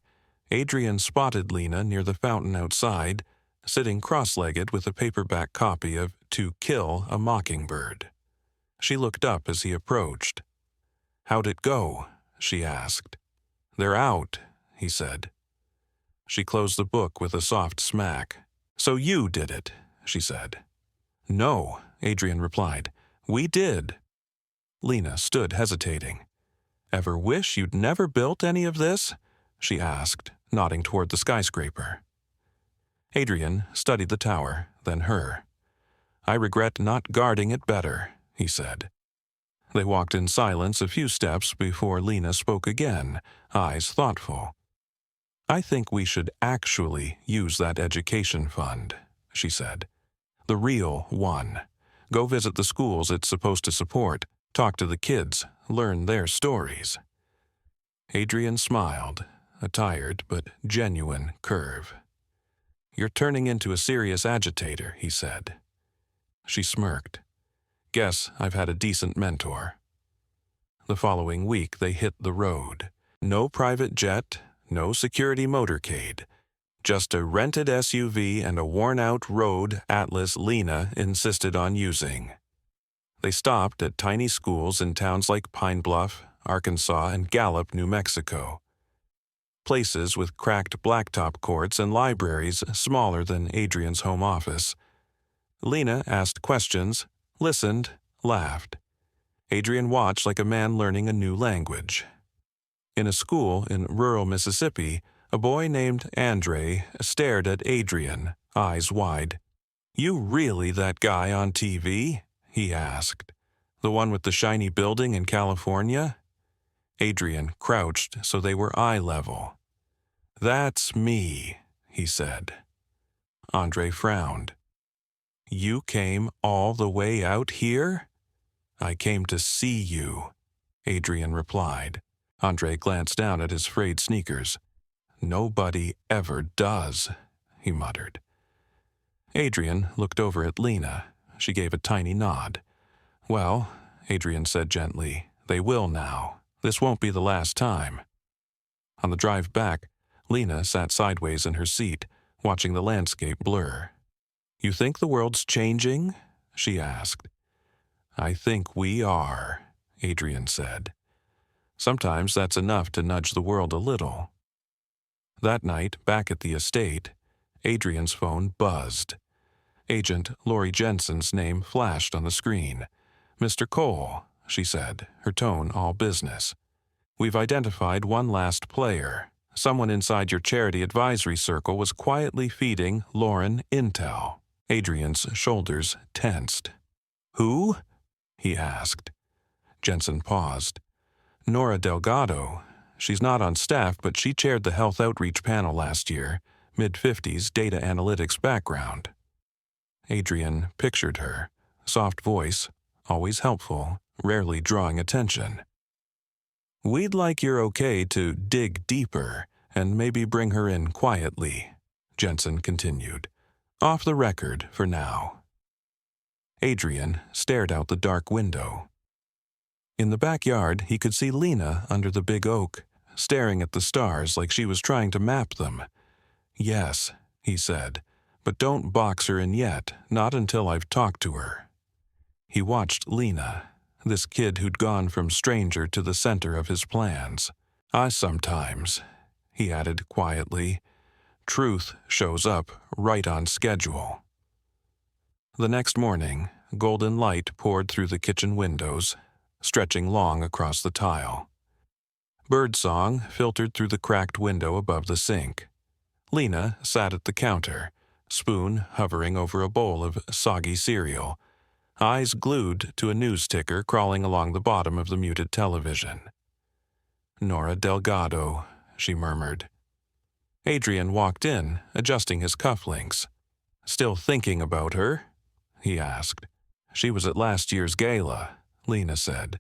Adrian spotted Lena near the fountain outside, sitting cross-legged with a paperback copy of To Kill a Mockingbird. She looked up as he approached. How'd it go? She asked. They're out, he said. She closed the book with a soft smack. So you did it, she said. No, Adrian replied. We did. Lena stood hesitating. Ever wish you'd never built any of this? She asked, nodding toward the skyscraper. Adrian studied the tower, then her. I regret not guarding it better, he said. They walked in silence a few steps before Lena spoke again, eyes thoughtful. I think we should actually use that education fund, she said. The real one. Go visit the schools it's supposed to support, talk to the kids, learn their stories. Adrian smiled, a tired but genuine curve. You're turning into a serious agitator, he said. She smirked. Guess I've had a decent mentor. The following week they hit the road. No private jet, no security motorcade. Just a rented SUV and a worn-out road Atlas Lena insisted on using. They stopped at tiny schools in towns like Pine Bluff, Arkansas, and Gallup, New Mexico. Places with cracked blacktop courts and libraries smaller than Adrian's home office. Lena asked questions, listened, laughed. Adrian watched like a man learning a new language. In a school in rural Mississippi, a boy named Andre stared at Adrian, eyes wide. "You really that guy on TV?" he asked. "The one with the shiny building in California?" Adrian crouched so they were eye level. "That's me," he said. Andre frowned. "You came all the way out here?" "I came to see you," Adrian replied. Andre glanced down at his frayed sneakers. "Nobody ever does," he muttered. Adrian looked over at Lena. She gave a tiny nod. "Well," Adrian said gently, "they will now. This won't be the last time." On the drive back, Lena sat sideways in her seat, watching the landscape blur. "You think the world's changing?" she asked. "I think we are," Adrian said. "Sometimes that's enough to nudge the world a little." That night, back at the estate, Adrian's phone buzzed. Agent Lori Jensen's name flashed on the screen. "Mr. Cole," she said, her tone all business. "We've identified one last player. Someone inside your charity advisory circle was quietly feeding Lauren intel." Adrian's shoulders tensed. "Who?" he asked. Jensen paused. "Nora Delgado. She's not on staff, but she chaired the health outreach panel last year, mid-50s data analytics background." Adrian pictured her, soft voice, always helpful, rarely drawing attention. "We'd like your okay to dig deeper and maybe bring her in quietly," Jensen continued. "Off the record for now." Adrian stared out the dark window. In the backyard, he could see Lena under the big oak, staring at the stars like she was trying to map them. "Yes," he said, "but don't box her in yet, not until I've talked to her." He watched Lena, this kid who'd gone from stranger to the center of his plans. "I sometimes," he added quietly, "truth shows up right on schedule." The next morning, golden light poured through the kitchen windows, stretching long across the tile. Birdsong filtered through the cracked window above the sink. Lena sat at the counter, spoon hovering over a bowl of soggy cereal, eyes glued to a news ticker crawling along the bottom of the muted television. "Nora Delgado," she murmured. Adrian walked in, adjusting his cufflinks. "Still thinking about her?" he asked. "She was at last year's gala," Lena said.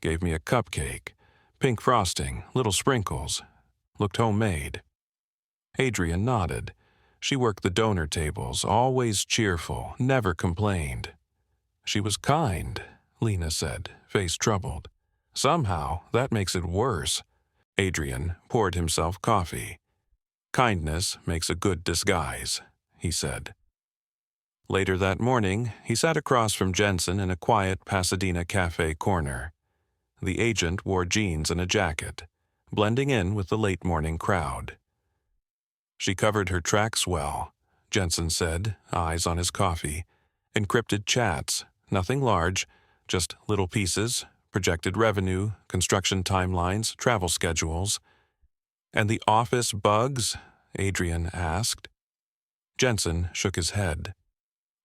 "Gave me a cupcake. Pink frosting, little sprinkles. Looked homemade." Adrian nodded. She worked the donor tables, always cheerful, never complained. "She was kind," Lena said, face troubled. "Somehow, that makes it worse." Adrian poured himself coffee. "Kindness makes a good disguise," he said. Later that morning, he sat across from Jensen in a quiet Pasadena cafe corner. The agent wore jeans and a jacket, blending in with the late-morning crowd. "She covered her tracks well," Jensen said, eyes on his coffee. "Encrypted chats, nothing large, just little pieces, projected revenue, construction timelines, travel schedules." "And the office bugs?" Adrian asked. Jensen shook his head.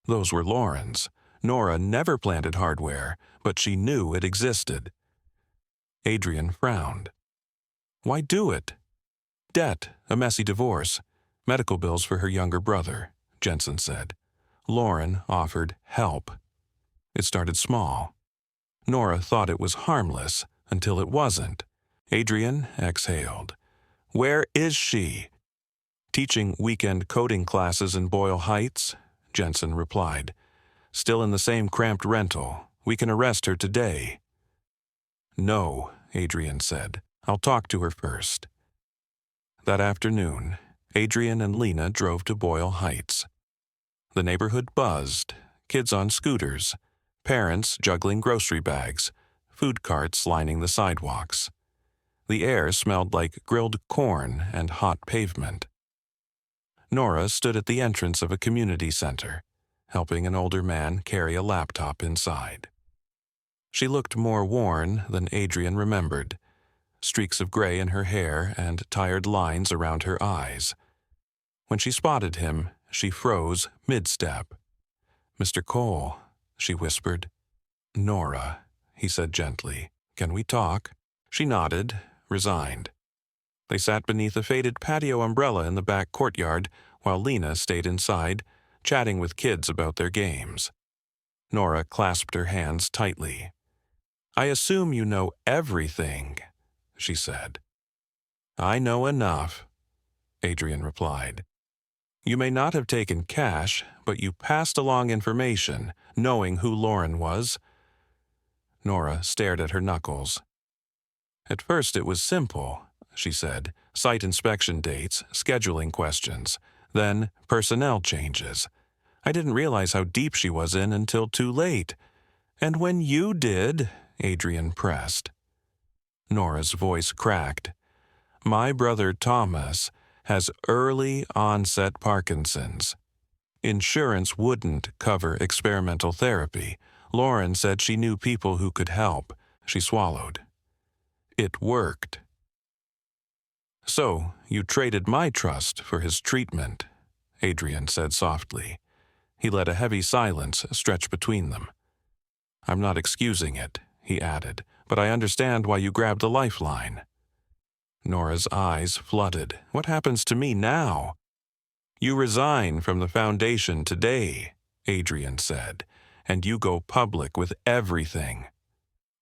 "Those were Lauren's. Nora never planted hardware, but she knew it existed." Adrian frowned. "Why do it?" debt, a messy divorce, medical bills for her younger brother, Jensen said. Lauren offered help. It started small. Nora thought it was harmless until it wasn't. Adrian exhaled. Where is she? Teaching weekend coding classes in Boyle Heights, Jensen replied. Still in the same cramped rental. We can arrest her today. No, Adrian said. I'll talk to her first. That afternoon, Adrian and Lena drove to Boyle Heights. The neighborhood buzzed, kids on scooters, parents juggling grocery bags, food carts lining the sidewalks. The air smelled like grilled corn and hot pavement. Nora stood at the entrance of a community center, helping an older man carry a laptop inside. She looked more worn than Adrian remembered, streaks of gray in her hair and tired lines around her eyes. When she spotted him, she froze mid-step. Mr. Cole, she whispered. Nora, he said gently. Can we talk? She nodded, resigned. They sat beneath a faded patio umbrella in the back courtyard while Lena stayed inside, chatting with kids about their games. Nora clasped her hands tightly. I assume you know everything, she said. I know enough, Adrian replied. You may not have taken cash, but you passed along information, knowing who Lauren was. Nora stared at her knuckles. At first it was simple, she said. Site inspection dates, scheduling questions, then personnel changes. I didn't realize how deep she was in until too late. And when you did, Adrian pressed. Nora's voice cracked. My brother Thomas has early onset Parkinson's. Insurance wouldn't cover experimental therapy. Lauren said she knew people who could help. She swallowed. It worked. So, you traded my trust for his treatment, Adrian said softly. He let a heavy silence stretch between them. I'm not excusing it, he added, but I understand why you grabbed the lifeline. Nora's eyes flooded. What happens to me now? You resign from the foundation today, Adrian said, and you go public with everything.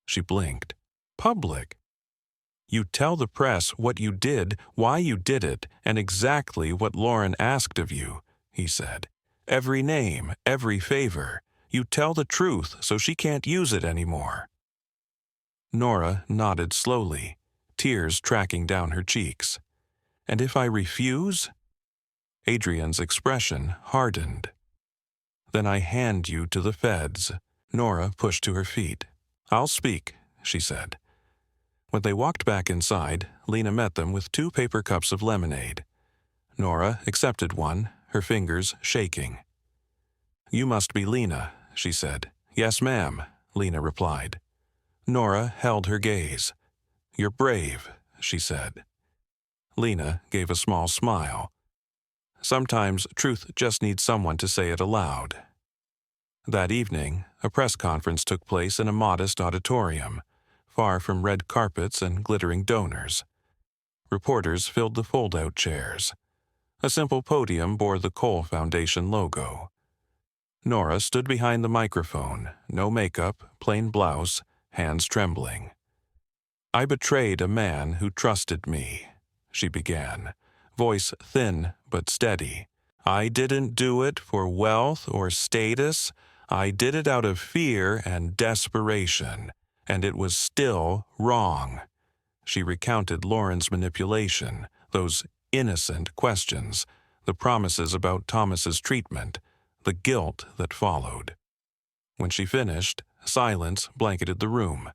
She blinked. Public? You tell the press what you did, why you did it, and exactly what Lauren asked of you, he said. Every name, every favor. You tell the truth so she can't use it anymore. Nora nodded slowly, tears tracking down her cheeks. And if I refuse? Adrian's expression hardened. Then I hand you to the feds. Nora pushed to her feet. I'll speak, she said. When they walked back inside, Lena met them with 2 paper cups of lemonade. Nora accepted one, her fingers shaking. You must be Lena, she said. Yes, ma'am, Lena replied. Nora held her gaze. You're brave, she said. Lena gave a small smile. Sometimes truth just needs someone to say it aloud. That evening, a press conference took place in a modest auditorium, far from red carpets and glittering donors. Reporters filled the fold-out chairs. A simple podium bore the Cole Foundation logo. Nora stood behind the microphone, no makeup, plain blouse, hands trembling. I betrayed a man who trusted me, she began, voice thin but steady. I didn't do it for wealth or status. I did it out of fear and desperation, and it was still wrong. She recounted Lauren's manipulation, those innocent questions, the promises about Thomas's treatment, the guilt that followed. When she finished, silence blanketed the room,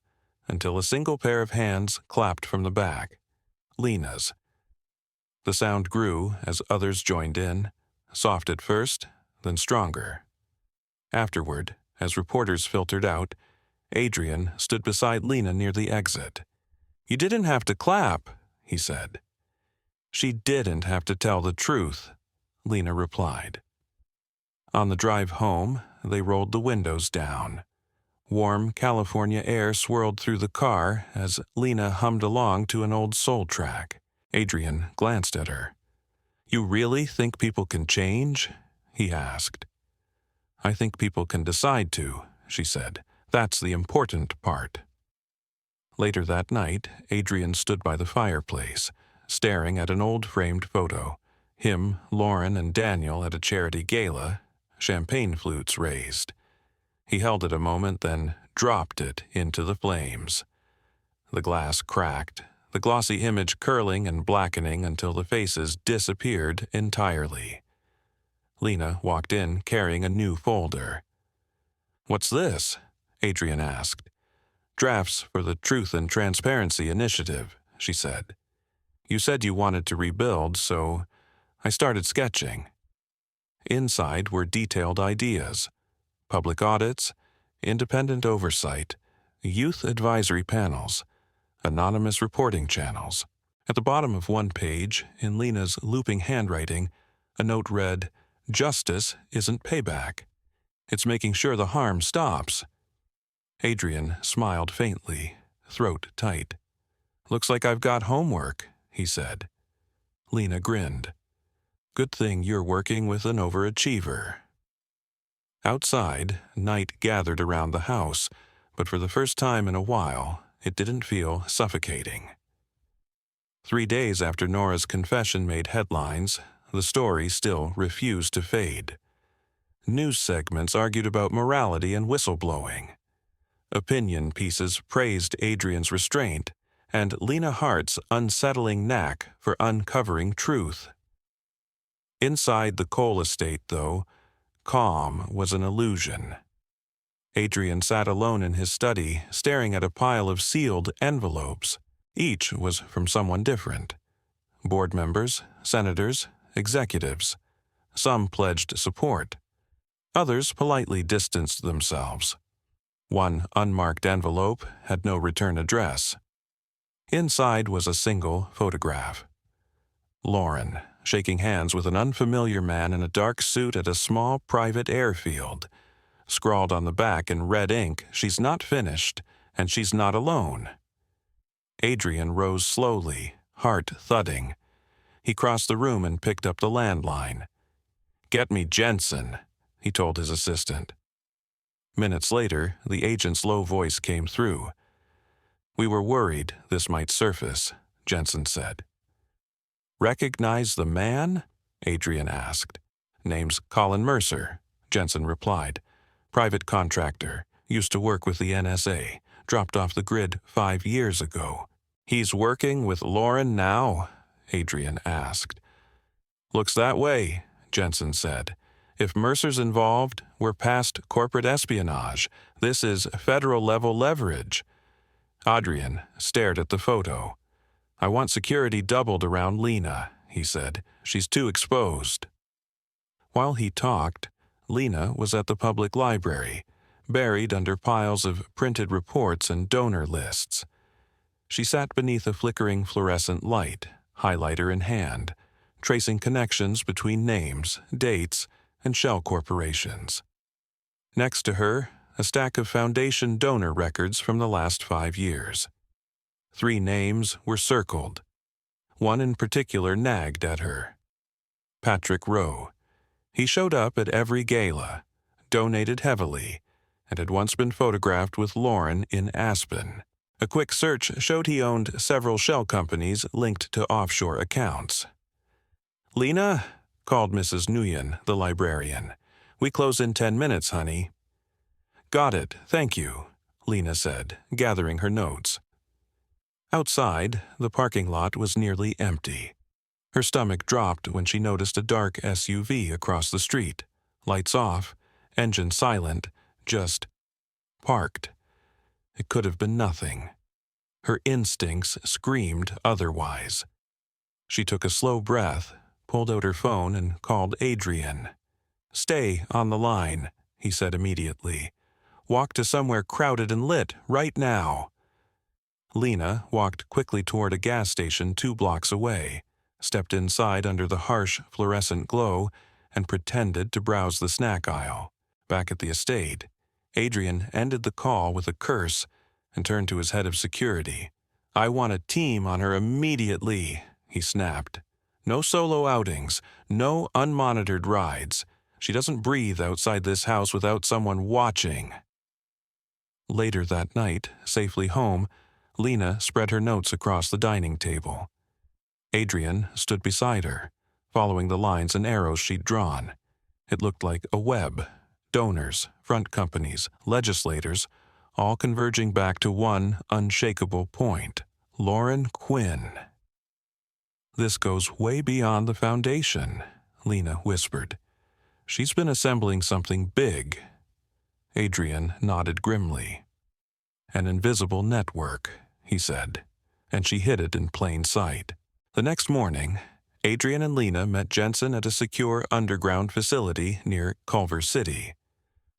until a single pair of hands clapped from the back. Lena's. The sound grew as others joined in, soft at first, then stronger. Afterward, as reporters filtered out, Adrian stood beside Lena near the exit. You didn't have to clap, he said. She didn't have to tell the truth, Lena replied. On the drive home, they rolled the windows down. Warm California air swirled through the car as Lena hummed along to an old soul track. Adrian glanced at her. "You really think people can change?" he asked. "I think people can decide to," she said. "That's the important part." Later that night, Adrian stood by the fireplace, staring at an old framed photo. Him, Lauren, and Daniel at a charity gala, champagne flutes raised. He held it a moment, then dropped it into the flames. The glass cracked, the glossy image curling and blackening until the faces disappeared entirely. Lena walked in carrying a new folder. "What's this?" Adrian asked. "Drafts for the Truth and Transparency Initiative," she said. "You said you wanted to rebuild, so I started sketching." Inside were detailed ideas: public audits, independent oversight, youth advisory panels, anonymous reporting channels. At the bottom of one page, in Lena's looping handwriting, a note read, "Justice isn't payback. It's making sure the harm stops." Adrian smiled faintly, throat tight. "Looks like I've got homework," he said. Lena grinned. "Good thing you're working with an overachiever." Outside, night gathered around the house, but for the first time in a while, it didn't feel suffocating. 3 days after Nora's confession made headlines, the story still refused to fade. News segments argued about morality and whistleblowing. Opinion pieces praised Adrian's restraint and Lena Hart's unsettling knack for uncovering truth. Inside the Cole estate, though, calm was an illusion. Adrian sat alone in his study, staring at a pile of sealed envelopes. Each was from someone different. Board members, senators, executives. Some pledged support. Others politely distanced themselves. One unmarked envelope had no return address. Inside was a single photograph. Lauren, shaking hands with an unfamiliar man in a dark suit at a small private airfield. Scrawled on the back in red ink, "She's not finished, and she's not alone." Adrian rose slowly, heart thudding. He crossed the room and picked up the landline. "Get me Jensen," he told his assistant. Minutes later, the agent's low voice came through. "We were worried this might surface," Jensen said. "Recognize the man?" Adrian asked. "Name's Colin Mercer," Jensen replied. "Private contractor, used to work with the NSA, dropped off the grid 5 years ago." "He's working with Lauren now?" Adrian asked. "Looks that way," Jensen said. "If Mercer's involved, we're past corporate espionage. This is federal-level leverage." Adrian stared at the photo. "I want security doubled around Lena," he said. "She's too exposed." While he talked, Lena was at the public library, buried under piles of printed reports and donor lists. She sat beneath a flickering fluorescent light, highlighter in hand, tracing connections between names, dates, and shell corporations. Next to her, a stack of foundation donor records from the last 5 years. 3 names were circled. One in particular nagged at her. Patrick Rowe. He showed up at every gala, donated heavily, and had once been photographed with Lauren in Aspen. A quick search showed he owned several shell companies linked to offshore accounts. "Lena?" called Mrs. Nguyen, the librarian. "We close in 10 minutes, honey." "Got it, thank you," Lena said, gathering her notes. Outside, the parking lot was nearly empty. Her stomach dropped when she noticed a dark SUV across the street. Lights off, engine silent, just parked. It could have been nothing. Her instincts screamed otherwise. She took a slow breath, pulled out her phone, and called Adrian. "Stay on the line," he said immediately. "Walk to somewhere crowded and lit right now." Lena walked quickly toward a gas station 2 blocks away, stepped inside under the harsh fluorescent glow, and pretended to browse the snack aisle. Back at the estate, Adrian ended the call with a curse and turned to his head of security. "I want a team on her immediately," he snapped. "No solo outings, no unmonitored rides. She doesn't breathe outside this house without someone watching." Later that night, safely home, Lena spread her notes across the dining table. Adrian stood beside her, following the lines and arrows she'd drawn. It looked like a web. Donors, front companies, legislators, all converging back to one unshakable point: Lauren Quinn. "This goes way beyond the foundation," Lena whispered. "She's been assembling something big." Adrian nodded grimly. "An invisible network," he said, and she hid it in plain sight. The next morning, Adrian and Lena met Jensen at a secure underground facility near Culver City.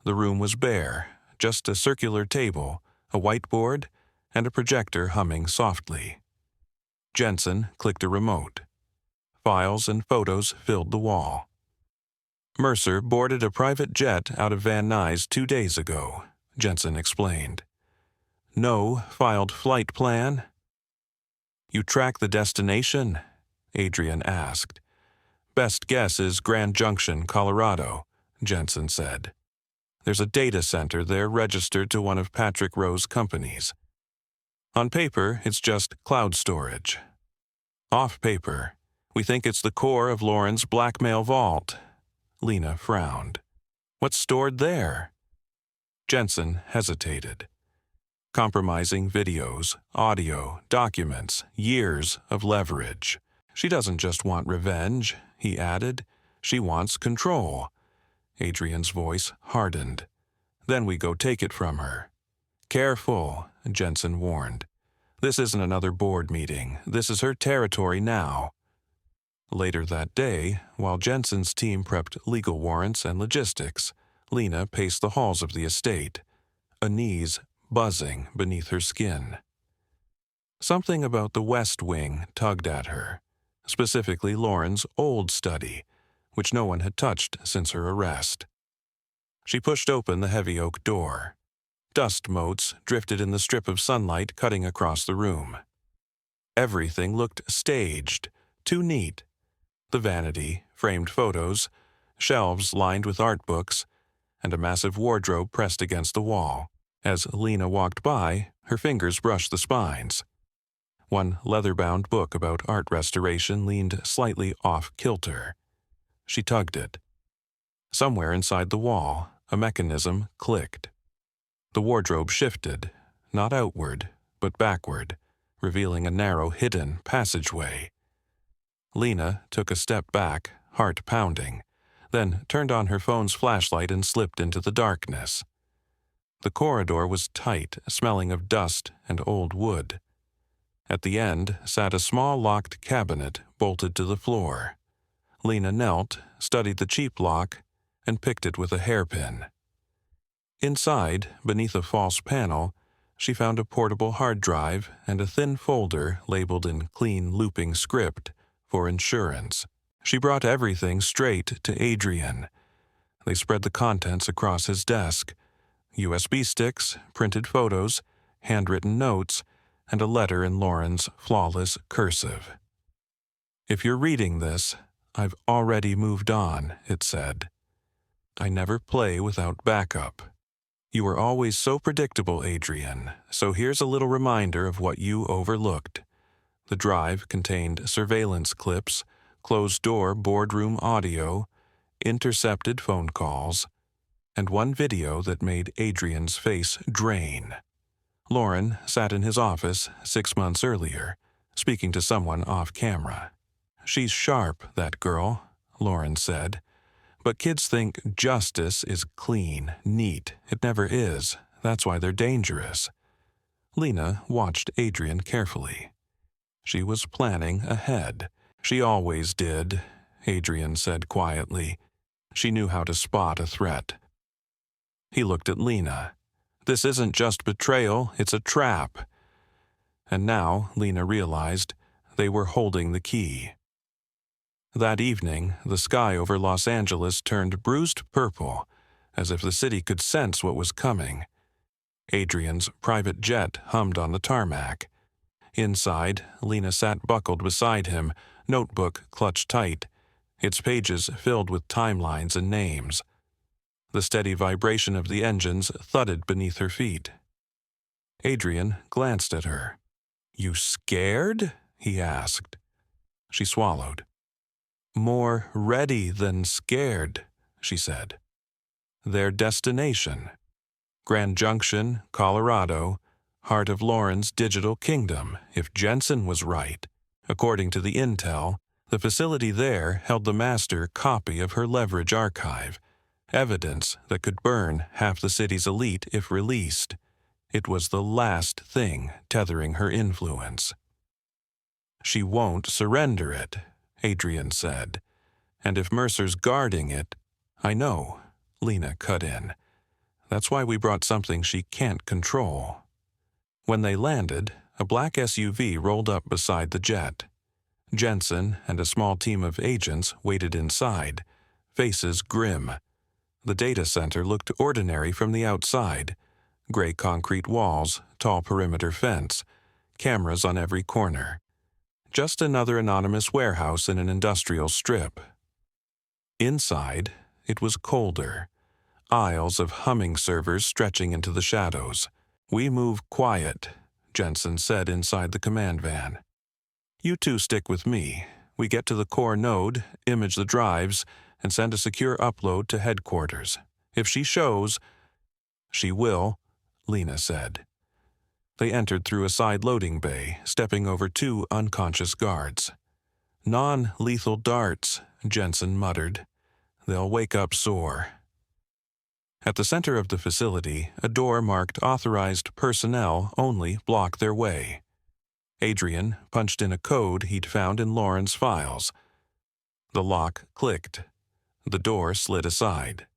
The room was bare, just a circular table, a whiteboard, and a projector humming softly. Jensen clicked a remote. Files and photos filled the wall. "Mercer boarded a private jet out of Van Nuys 2 days ago," Jensen explained. "No filed flight plan?" "You track the destination?" Adrian asked. "Best guess is Grand Junction, Colorado," Jensen said. "There's a data center there registered to one of Patrick Rowe's companies. On paper, it's just cloud storage. Off paper, we think it's the core of Lauren's blackmail vault." Lena frowned. "What's stored there?" Jensen hesitated. "Compromising videos, audio, documents, years of leverage. She doesn't just want revenge," he added. "She wants control." Adrian's voice hardened. "Then we go take it from her." "Careful," Jensen warned. "This isn't another board meeting. This is her territory now." Later that day, while Jensen's team prepped legal warrants and logistics, Lena paced the halls of the estate, unease buzzing beneath her skin. Something about the West Wing tugged at her, specifically Lauren's old study, which no one had touched since her arrest. She pushed open the heavy oak door. Dust motes drifted in the strip of sunlight cutting across the room. Everything looked staged, too neat. The vanity, framed photos, shelves lined with art books, and a massive wardrobe pressed against the wall. As Lena walked by, her fingers brushed the spines. One leather-bound book about art restoration leaned slightly off-kilter. She tugged it. Somewhere inside the wall, a mechanism clicked. The wardrobe shifted, not outward, but backward, revealing a narrow, hidden passageway. Lena took a step back, heart pounding, then turned on her phone's flashlight and slipped into the darkness. The corridor was tight, smelling of dust and old wood. At the end sat a small locked cabinet bolted to the floor. Lena knelt, studied the cheap lock, and picked it with a hairpin. Inside, beneath a false panel, she found a portable hard drive and a thin folder labeled in clean looping script for insurance. She brought everything straight to Adrian. They spread the contents across his desk: USB sticks, printed photos, handwritten notes, and a letter in Lauren's flawless cursive. "If you're reading this, I've already moved on," it said. "I never play without backup. You were always so predictable, Adrian, so here's a little reminder of what you overlooked." The drive contained surveillance clips, closed-door boardroom audio, intercepted phone calls, and one video that made Adrian's face drain. Lauren sat in his office 6 months earlier, speaking to someone off-camera. "She's sharp, that girl," Lauren said. "But kids think justice is clean, neat. It never is. That's why they're dangerous." Lena watched Adrian carefully. She was planning ahead. "She always did," Adrian said quietly. "She knew how to spot a threat." He looked at Lena. "This isn't just betrayal, it's a trap." And now, Lena realized, they were holding the key. That evening, the sky over Los Angeles turned bruised purple, as if the city could sense what was coming. Adrian's private jet hummed on the tarmac. Inside, Lena sat buckled beside him, notebook clutched tight, its pages filled with timelines and names. The steady vibration of the engines thudded beneath her feet. Adrian glanced at her. "You scared?" he asked. She swallowed. "More ready than scared," she said. Their destination: Grand Junction, Colorado, heart of Lauren's digital kingdom, if Jensen was right. According to the intel, the facility there held the master copy of her leverage archive, evidence that could burn half the city's elite if released. It was the last thing tethering her influence. "She won't surrender it," Adrian said. "And if Mercer's guarding it—" "I know," Lena cut in. "That's why we brought something she can't control." When they landed, a black SUV rolled up beside the jet. Jensen and a small team of agents waited inside, faces grim. The data center looked ordinary from the outside. Gray concrete walls, tall perimeter fence, cameras on every corner. Just another anonymous warehouse in an industrial strip. Inside, it was colder. Aisles of humming servers stretching into the shadows. "We move quiet," Jensen said inside the command van. "You two stick with me. We get to the core node, image the drives, and send a secure upload to headquarters. If she shows—" "She will," Lena said. They entered through a side loading bay, stepping over two unconscious guards. "Non-lethal darts," Jensen muttered. "They'll wake up sore." At the center of the facility, a door marked "Authorized Personnel Only" blocked their way. Adrian punched in a code he'd found in Lauren's files. The lock clicked. The door slid aside.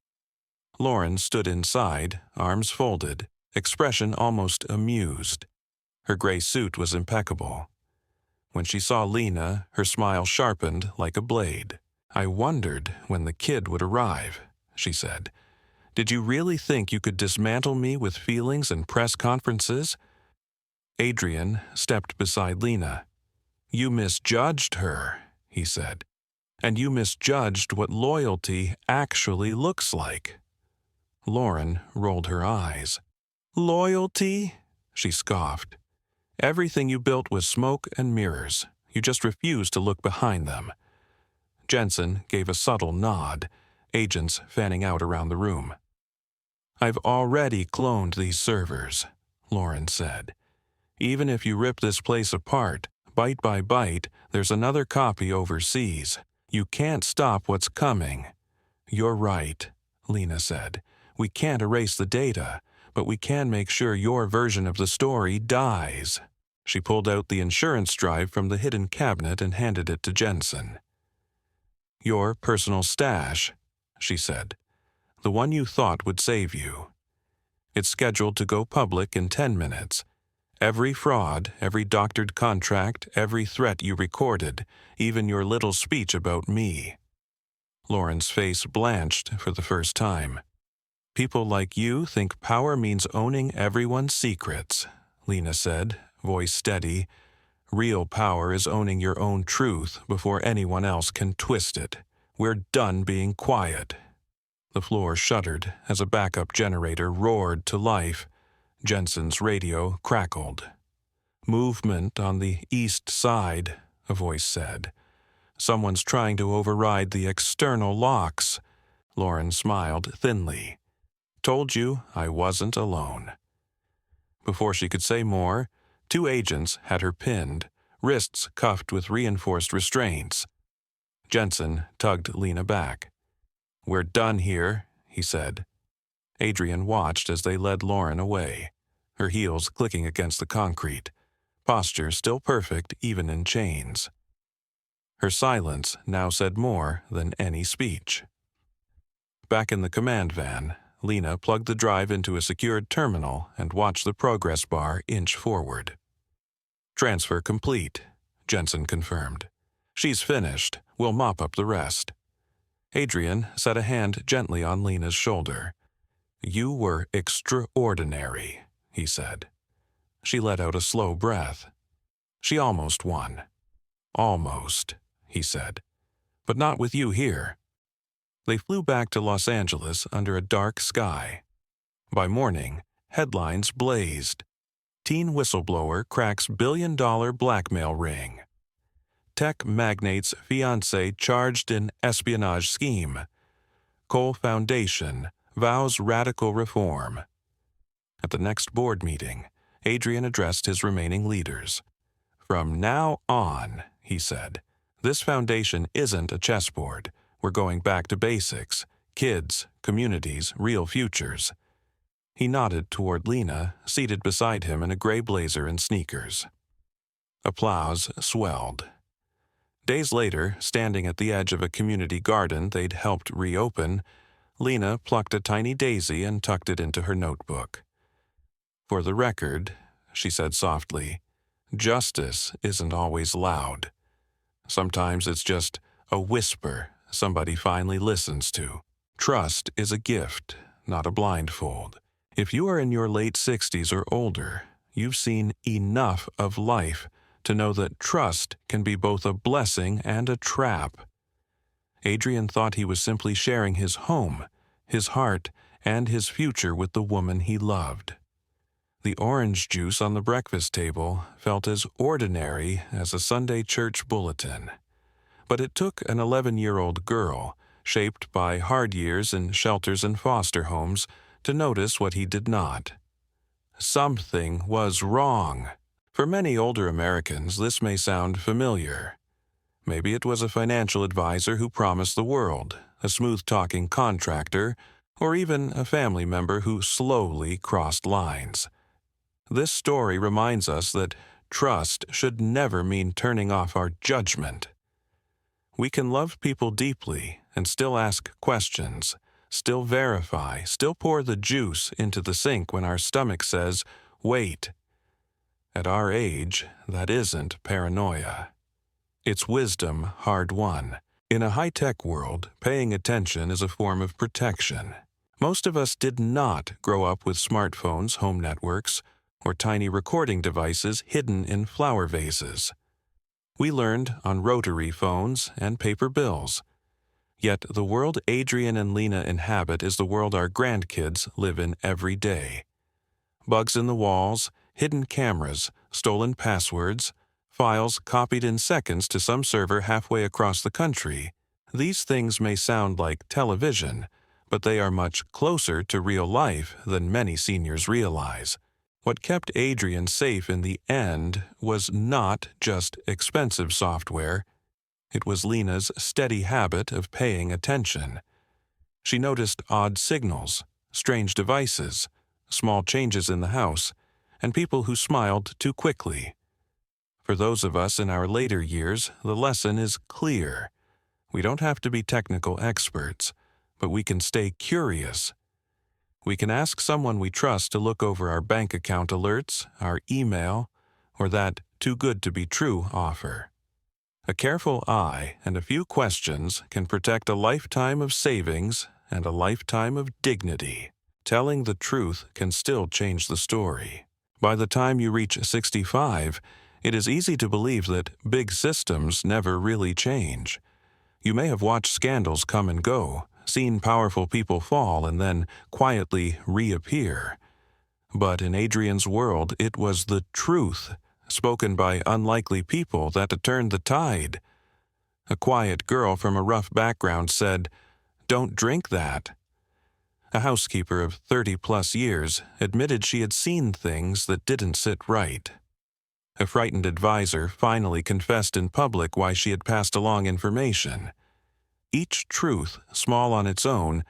Lauren stood inside, arms folded, expression almost amused. Her gray suit was impeccable. When she saw Lena, her smile sharpened like a blade. "I wondered when the kid would arrive," she said. "Did you really think you could dismantle me with feelings and press conferences?" Adrian stepped beside Lena. "You misjudged her," he said. "And you misjudged what loyalty actually looks like." Lauren rolled her eyes. "Loyalty?" she scoffed. "Everything you built was smoke and mirrors. You just refused to look behind them." Jensen gave a subtle nod, agents fanning out around the room. "I've already cloned these servers," Lauren said. "Even if you rip this place apart, byte by byte, there's another copy overseas. You can't stop what's coming." "You're right," Lena said. "We can't erase the data, but we can make sure your version of the story dies." She pulled out the insurance drive from the hidden cabinet and handed it to Jensen. "Your personal stash," she said. "The one you thought would save you. It's scheduled to go public in 10 minutes. Every fraud, every doctored contract, every threat you recorded, even your little speech about me." Lauren's face blanched for the first time. "People like you think power means owning everyone's secrets," Lena said, voice steady. "Real power is owning your own truth before anyone else can twist it. We're done being quiet." The floor shuddered as a backup generator roared to life. Jensen's radio crackled. "Movement on the east side," a voice said. "Someone's trying to override the external locks." Lauren smiled thinly. "Told you I wasn't alone." Before she could say more, two agents had her pinned, wrists cuffed with reinforced restraints. Jensen tugged Lena back. "We're done here," he said. Adrian watched as they led Lauren away, her heels clicking against the concrete, posture still perfect even in chains. Her silence now said more than any speech. Back in the command van, Lena plugged the drive into a secured terminal and watched the progress bar inch forward. "Transfer complete," Jensen confirmed. "She's finished. We'll mop up the rest." Adrian set a hand gently on Lena's shoulder. "You were extraordinary," he said. She let out a slow breath. She almost won. Almost, he said. But not with you here. They flew back to Los Angeles under a dark sky. By morning, headlines blazed. Teen whistleblower cracks billion-dollar blackmail ring. Tech magnate's fiancée charged in espionage scheme. Cole Foundation vows radical reform. At the next board meeting, Adrian addressed his remaining leaders. From now on, he said, this foundation isn't a chessboard. We're going back to basics. Kids, communities, real futures. He nodded toward Lena, seated beside him in a gray blazer and sneakers. Applause swelled. Days later, standing at the edge of a community garden they'd helped reopen, Lena plucked a tiny daisy and tucked it into her notebook. For the record, she said softly, justice isn't always loud. Sometimes it's just a whisper somebody finally listens to. Trust is a gift, not a blindfold. If you are in your late 60s or older, you've seen enough of life to know that trust can be both a blessing and a trap. Adrian thought he was simply sharing his home, his heart, and his future with the woman he loved. The orange juice on the breakfast table felt as ordinary as a Sunday church bulletin. But it took an 11-year-old girl, shaped by hard years in shelters and foster homes, to notice what he did not. Something was wrong. For many older Americans, this may sound familiar. Maybe it was a financial advisor who promised the world, a smooth-talking contractor, or even a family member who slowly crossed lines. This story reminds us that trust should never mean turning off our judgment. We can love people deeply and still ask questions, still verify, still pour the juice into the sink when our stomach says, wait. At our age, that isn't paranoia. It's wisdom hard-won. In a high-tech world, paying attention is a form of protection. Most of us did not grow up with smartphones, home networks, or tiny recording devices hidden in flower vases. We learned on rotary phones and paper bills. Yet the world Adrian and Lena inhabit is the world our grandkids live in every day. Bugs in the walls, hidden cameras, stolen passwords, files copied in seconds to some server halfway across the country. These things may sound like television, but they are much closer to real life than many seniors realize. What kept Adrian safe in the end was not just expensive software. It was Lena's steady habit of paying attention. She noticed odd signals, strange devices, small changes in the house, and people who smiled too quickly. For those of us in our later years, the lesson is clear. We don't have to be technical experts, but we can stay curious. We can ask someone we trust to look over our bank account alerts, our email, or that too-good-to-be-true offer. A careful eye and a few questions can protect a lifetime of savings and a lifetime of dignity. Telling the truth can still change the story. By the time you reach 65, it is easy to believe that big systems never really change. You may have watched scandals come and go, seen powerful people fall and then quietly reappear. But in Adrian's world, it was the truth, spoken by unlikely people, that turned the tide. A quiet girl from a rough background said, "Don't drink that." A housekeeper of 30-plus years admitted she had seen things that didn't sit right. A frightened advisor finally confessed in public why she had passed along information. Each truth, small on its own,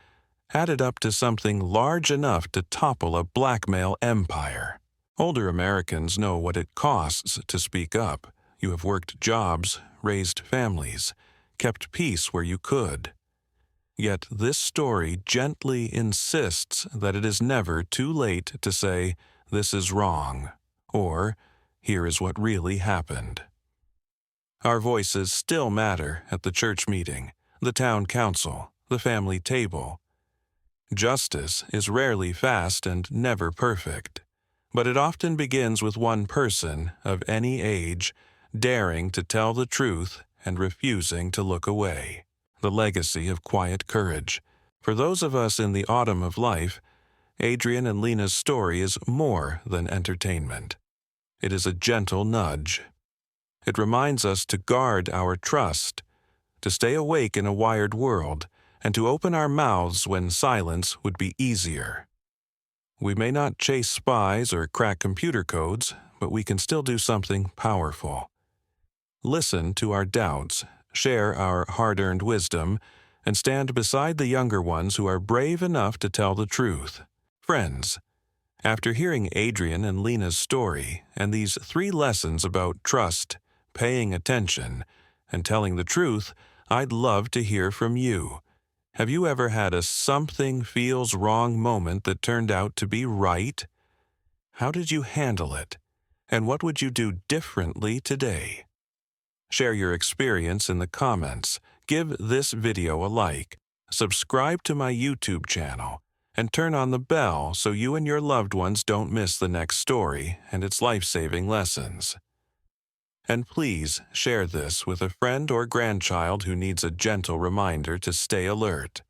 added up to something large enough to topple a blackmail empire. Older Americans know what it costs to speak up. You have worked jobs, raised families, kept peace where you could. Yet this story gently insists that it is never too late to say, "This is wrong," or "Here is what really happened." Our voices still matter at the church meeting, the town council, the family table. Justice is rarely fast and never perfect, But it often begins with one person of any age daring to tell the truth and refusing to look away. The legacy of quiet courage. For those of us in the autumn of life, Adrian and Lena's story is more than entertainment. It is a gentle nudge. It reminds us to guard our trust, to stay awake in a wired world, and to open our mouths when silence would be easier. We may not chase spies or crack computer codes, but we can still do something powerful. Listen to our doubts, share our hard-earned wisdom, and stand beside the younger ones who are brave enough to tell the truth. Friends, after hearing Adrian and Lena's story and these 3 lessons about trust, paying attention, and telling the truth, I'd love to hear from you. Have you ever had a something feels wrong moment that turned out to be right? How did you handle it? And what would you do differently today? Share your experience in the comments, give this video a like, subscribe to my YouTube channel, and turn on the bell so you and your loved ones don't miss the next story and its life-saving lessons. And please share this with a friend or grandchild who needs a gentle reminder to stay alert.